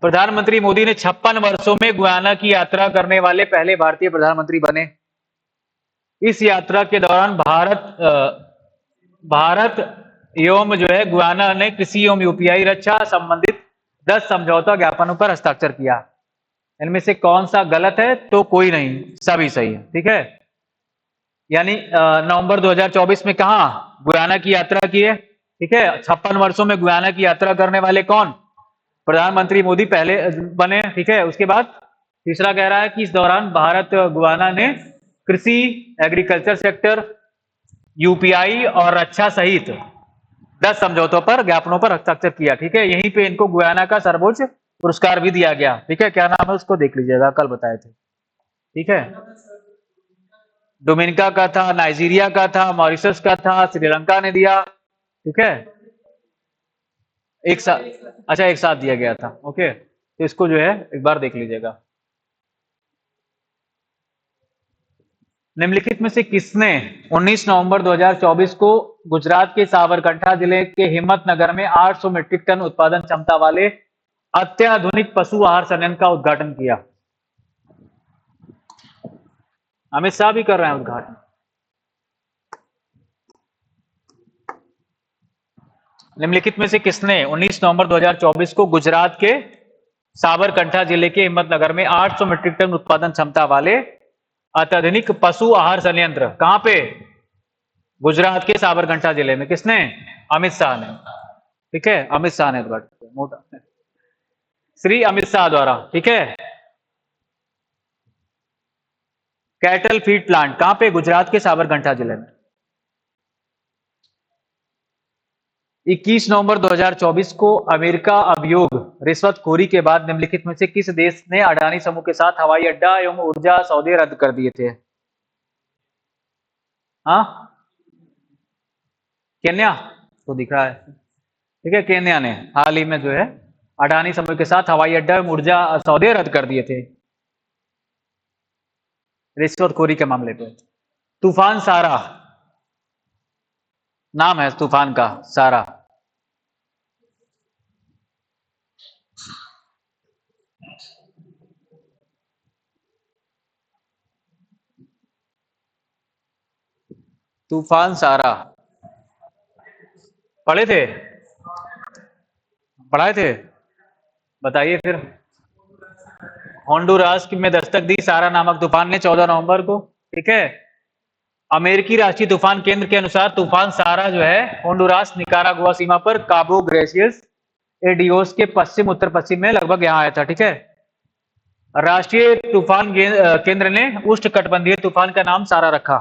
प्रधानमंत्री मोदी ने 56 वर्षों में गुयाना की यात्रा करने वाले पहले भारतीय प्रधानमंत्री बने। इस यात्रा के दौरान भारत एवं जो है गुयाना ने कृषि एवं यूपीआई रक्षा संबंधित 10 समझौता ज्ञापनों पर हस्ताक्षर किया। इनमें से कौन सा गलत है? तो कोई नहीं, सभी सही है। ठीक है। यानी नवंबर 2024 में कहा गुयाना की यात्रा की है। ठीक है। 56 वर्षों में गुयाना की यात्रा करने वाले कौन? प्रधानमंत्री मोदी पहले बने। ठीक है। उसके बाद तीसरा कह रहा है कि इस दौरान भारत गुयाना ने कृषि, एग्रीकल्चर सेक्टर, यूपीआई और रक्षा सहित 10 समझौतों पर ज्ञापनों पर हस्ताक्षर किया। ठीक है। यहीं पे इनको गुयाना का सर्वोच्च पुरस्कार भी दिया गया। ठीक है। क्या नाम है उसको देख लीजिएगा, कल बताए थे। ठीक है। डोमिनिका का था, नाइजीरिया का था, मॉरिशस का था, श्रीलंका ने दिया। ठीक है। एक साथ, अच्छा एक साथ दिया गया था। ओके। तो इसको जो है एक बार देख लीजिएगा। निम्नलिखित में से किसने 19 नवंबर 2024 को गुजरात के साबरकांठा जिले के हिम्मतनगर में 800 मीट्रिक टन उत्पादन क्षमता वाले अत्याधुनिक पशु आहार संयंत्र का उद्घाटन किया? अमित शाह भी कर रहे हैं उद्घाटन। निम्नलिखित में से किसने 19 नवंबर 2024 को गुजरात के साबरकांठा जिले के हिम्मतनगर में 800 मीट्रिक टन उत्पादन क्षमता वाले अत्याधुनिक पशु आहार संयंत्र, कहां पे? गुजरात के साबरकांठा जिले में। किसने? अमित शाह ने। ठीक है। अमित शाह ने उद्घाटन मोटा श्री अमित शाह द्वारा। ठीक है। कैटल फीड प्लांट कहां पे? गुजरात के साबरकांठा जिले में। 21 नवंबर 2024 को अमेरिका अभियोग रिश्वतखोरी के बाद निम्नलिखित में से किस देश ने अडानी समूह के साथ हवाई अड्डा एवं ऊर्जा सौदे रद्द कर दिए थे? हाँ, केन्या तो दिख रहा है। ठीक है। केन्या ने हाल ही में जो है अडानी समूह के साथ हवाई अड्डा एवं ऊर्जा सौदे रद्द कर दिए थे रिश्वतखोरी के मामले पे। तूफान सारा नाम है तूफान का, सारा। तूफान सारा पढ़े थे? पढ़ाए थे? बताइए फिर। होंडुरास में दस्तक दी सारा नामक तूफान ने 14 नवंबर को। ठीक है। अमेरिकी राष्ट्रीय तूफान केंद्र के अनुसार तूफान सारा जो है होंडुरास निकारागुआ सीमा पर काबो ग्रेसियस एडियोस के पश्चिम उत्तर पश्चिम में लगभग यहां आया था। ठीक है। राष्ट्रीय तूफान केंद्र ने उष्णकटिबंधीय तूफान का नाम सारा रखा।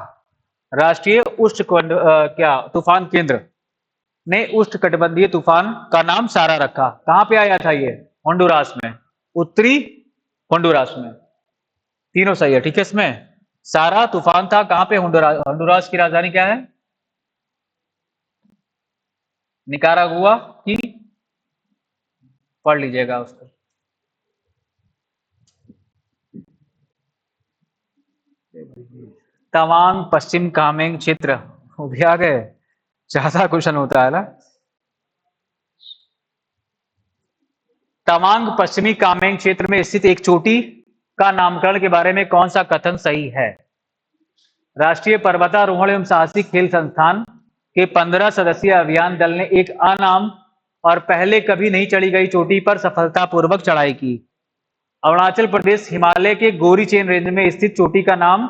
राष्ट्रीय क्या तूफान केंद्र ने उष्णकटिबंधीय तूफान का नाम सारा रखा। कहां पे आया था ये? होंडुरास में, उत्तरी होंडुरास में। तीनों सही है। ठीक है। इसमें सारा तूफान था कहां पे? होंडुरास। होंडुरास की राजधानी क्या है? निकारागुआ की, पढ़ लीजिएगा उसको। तवांग पश्चिम कामेंग क्षेत्र, वो भी आ गए, ज्यादा क्वेश्चन होता है ना। तवांग पश्चिमी कामेंग क्षेत्र में स्थित एक चोटी का नामकरण के बारे में कौन सा कथन सही है? राष्ट्रीय पर्वतारोहण एवं साहसिक खेल संस्थान के 15 सदस्यीय अभियान दल ने एक अनाम और पहले कभी नहीं चढ़ी गई चोटी पर सफलतापूर्वक चढ़ाई की। अरुणाचल प्रदेश हिमालय के गोरी चेन रेंज में स्थित चोटी का नाम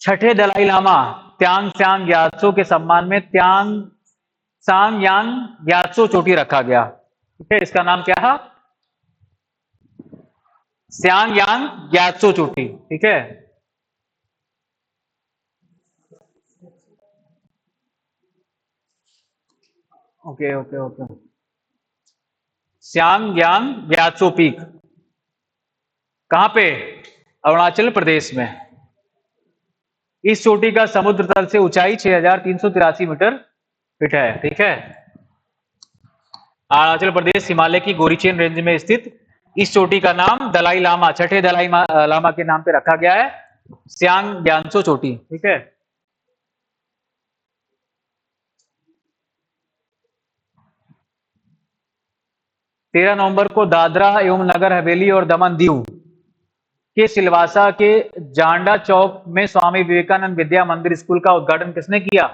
छठे दलाई लामा त्यांग स्यांग ग्यात्सो के सम्मान में त्यांग सांग यांग ग्यात्सो चोटी रखा गया। ठीक है, इसका नाम क्या है? स्यांग यांग ग्यात्सो चोटी। ठीक है, ओके ओके ओके। स्यांग यांग ग्यात्सो पीक कहां पे? अरुणाचल प्रदेश में। इस चोटी का समुद्र तल से ऊंचाई 6383 मीटर फीट है। ठीक है, अरुणाचल प्रदेश हिमालय की गोरीचेन रेंज में स्थित इस चोटी का नाम दलाई लामा, छठे दलाई लामा के नाम पे रखा गया है, स्यांग ग्यात्सो चोटी। ठीक है, तेरह नवंबर को दादरा एवं नगर हवेली और दमन दीव के सिलवासा के जांडा चौक में स्वामी विवेकानंद विद्या मंदिर स्कूल का उद्घाटन किसने किया?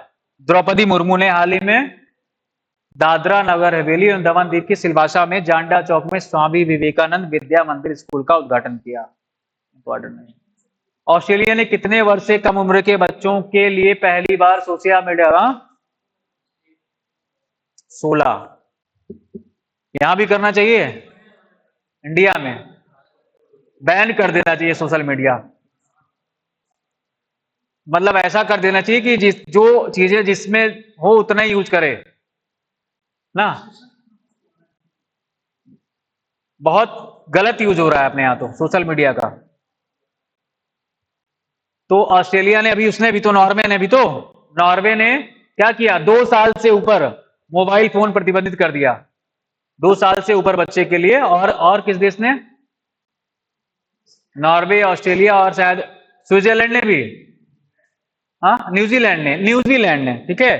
द्रौपदी मुर्मू ने हाल ही में दादरा नगर हवेली और दमन दीव के सिलवासा में जांडा चौक में स्वामी विवेकानंद विद्या मंदिर स्कूल का उद्घाटन किया। इंपॉर्टेंट नहीं। ऑस्ट्रेलिया ने कितने वर्ष से कम उम्र के बच्चों के लिए पहली बार सोशल मीडिया 16 यहां भी करना चाहिए, इंडिया में बैन कर देना चाहिए सोशल मीडिया। मतलब ऐसा कर देना चाहिए कि जो चीजें जिसमें हो उतना ही यूज करे ना। बहुत गलत यूज हो रहा है अपने यहां तो सोशल मीडिया का। तो ऑस्ट्रेलिया ने अभी, उसने भी तो, नॉर्वे ने क्या किया? 2 साल से ऊपर मोबाइल फोन प्रतिबंधित कर दिया, 2 साल से ऊपर बच्चे के लिए। और किस देश ने? नॉर्वे, ऑस्ट्रेलिया और शायद स्विट्जरलैंड ने भी, हाँ न्यूजीलैंड ने। ठीक है,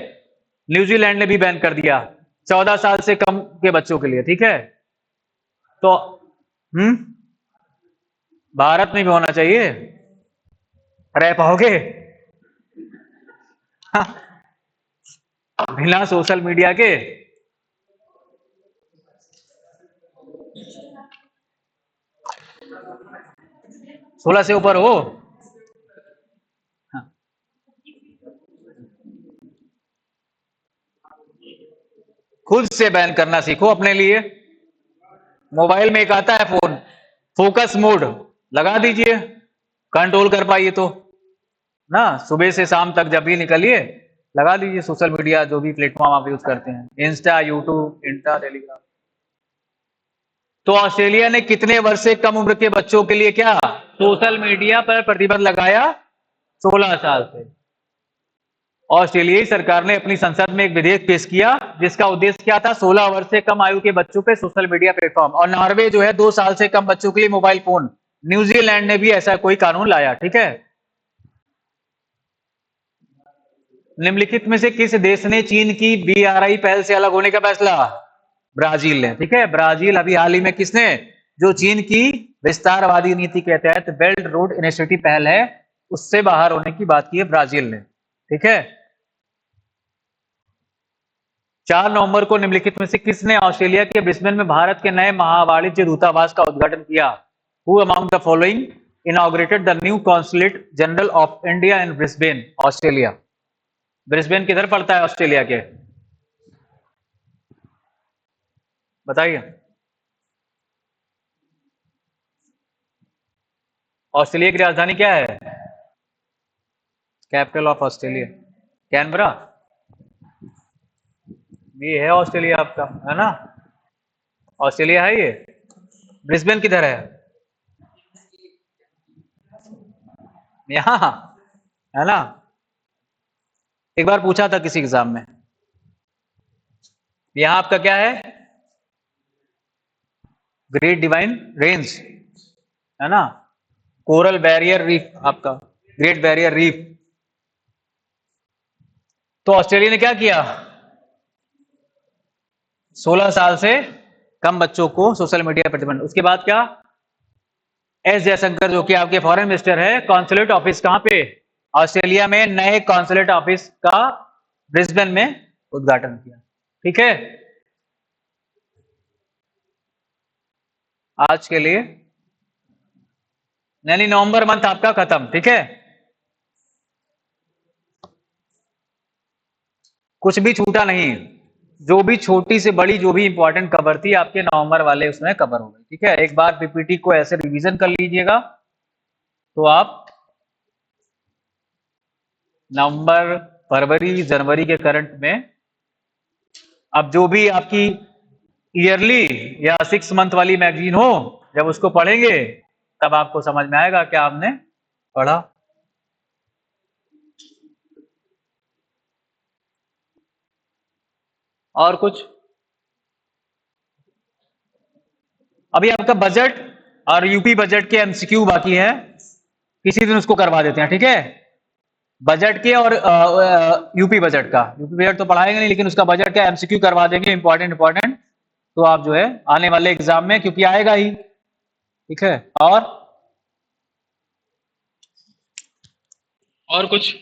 न्यूजीलैंड ने भी बैन कर दिया 14 साल से कम के बच्चों के लिए। ठीक है, तो भारत में भी होना चाहिए। रह पाओगे? हाँ, बिना सोशल मीडिया के? सोलह से ऊपर हो? हाँ। खुद से बैन करना सीखो अपने लिए। मोबाइल में एक आता है फोन, फोकस मोड, लगा दीजिए, कंट्रोल कर पाइए तो ना। सुबह से शाम तक जब भी निकलिए लगा दीजिए सोशल मीडिया, जो भी प्लेटफॉर्म आप यूज करते हैं, इंस्टा, यूट्यूब, इंस्टा, टेलीग्राम। तो ऑस्ट्रेलिया ने कितने वर्ष से कम उम्र के बच्चों के लिए क्या सोशल मीडिया पर प्रतिबंध लगाया? 16 साल से। ऑस्ट्रेलियाई सरकार ने अपनी संसद में एक विधेयक पेश किया जिसका उद्देश्य क्या था? 16 वर्ष से कम आयु के बच्चों पे सोशल मीडिया प्लेटफॉर्म। और नॉर्वे जो है 2 साल से कम बच्चों के लिए मोबाइल फोन। न्यूजीलैंड ने भी ऐसा कोई कानून लाया। ठीक है, निम्नलिखित में से किस देश ने चीन की BRI पहल से अलग होने का फैसला? ब्राजील ने। ठीक है, ब्राजील अभी हाल ही में, किसने? जो चीन की विस्तारवादी नीति के तहत बेल्ट रोड इनिशिएटिव पहल है, उससे बाहर होने की बात की है ब्राजील ने। ठीक है, 4 नवंबर को निम्नलिखित में से किसने ऑस्ट्रेलिया के ब्रिस्बेन में भारत के नए महावाणिज्य दूतावास का उद्घाटन किया? Who among the following inaugurated the new consulate general of India in Brisbane, Australia? Brisbane किधर पड़ता है ऑस्ट्रेलिया के? बताइए। ऑस्ट्रेलिया की राजधानी क्या है? Capital of Australia Canberra. ये है ऑस्ट्रेलिया आपका, है ना? ऑस्ट्रेलिया है ये। ब्रिस्बेन किधर है? यहाँ, है ना? एक बार पूछा था किसी एग्जाम में। यहां आपका क्या है, ग्रेट डिवाइन रेंज, है ना, कोरल बैरियर रीफ आपका, ग्रेट बैरियर रीफ। तो ऑस्ट्रेलिया ने क्या किया, 16 साल से कम बच्चों को सोशल मीडिया प्रतिबंध। उसके बाद क्या, एस जयशंकर जो कि आपके फॉरेन मिनिस्टर है, कॉन्सुलेट ऑफिस कहां पे, ऑस्ट्रेलिया में नए कॉन्सुलेट ऑफिस का ब्रिस्बेन में उद्घाटन किया। ठीक है, आज के लिए यानी नवंबर मंथ आपका खत्म। ठीक है, कुछ भी छूटा नहीं, जो भी छोटी से बड़ी जो भी इंपॉर्टेंट कवर थी आपके नवंबर वाले उसमें कवर हो गई। ठीक है, एक बार पीपीटी को ऐसे रिवीजन कर लीजिएगा तो आप नवंबर फरवरी जनवरी के करंट में अब जो भी आपकी ईयरली या 6 मंथ वाली मैगजीन हो, जब उसको पढ़ेंगे तब आपको समझ में आएगा क्या आपने पढ़ा। और कुछ, अभी आपका बजट और यूपी बजट के एमसीक्यू बाकी है, किसी दिन उसको करवा देते हैं। ठीक है, बजट के और यूपी बजट का, यूपी बजट तो पढ़ाएंगे नहीं लेकिन उसका बजट का एमसीक्यू करवा देंगे, इंपॉर्टेंट इंपॉर्टेंट, तो आप जो है आने वाले एग्जाम में, क्योंकि आएगा ही। ठीक है, और कुछ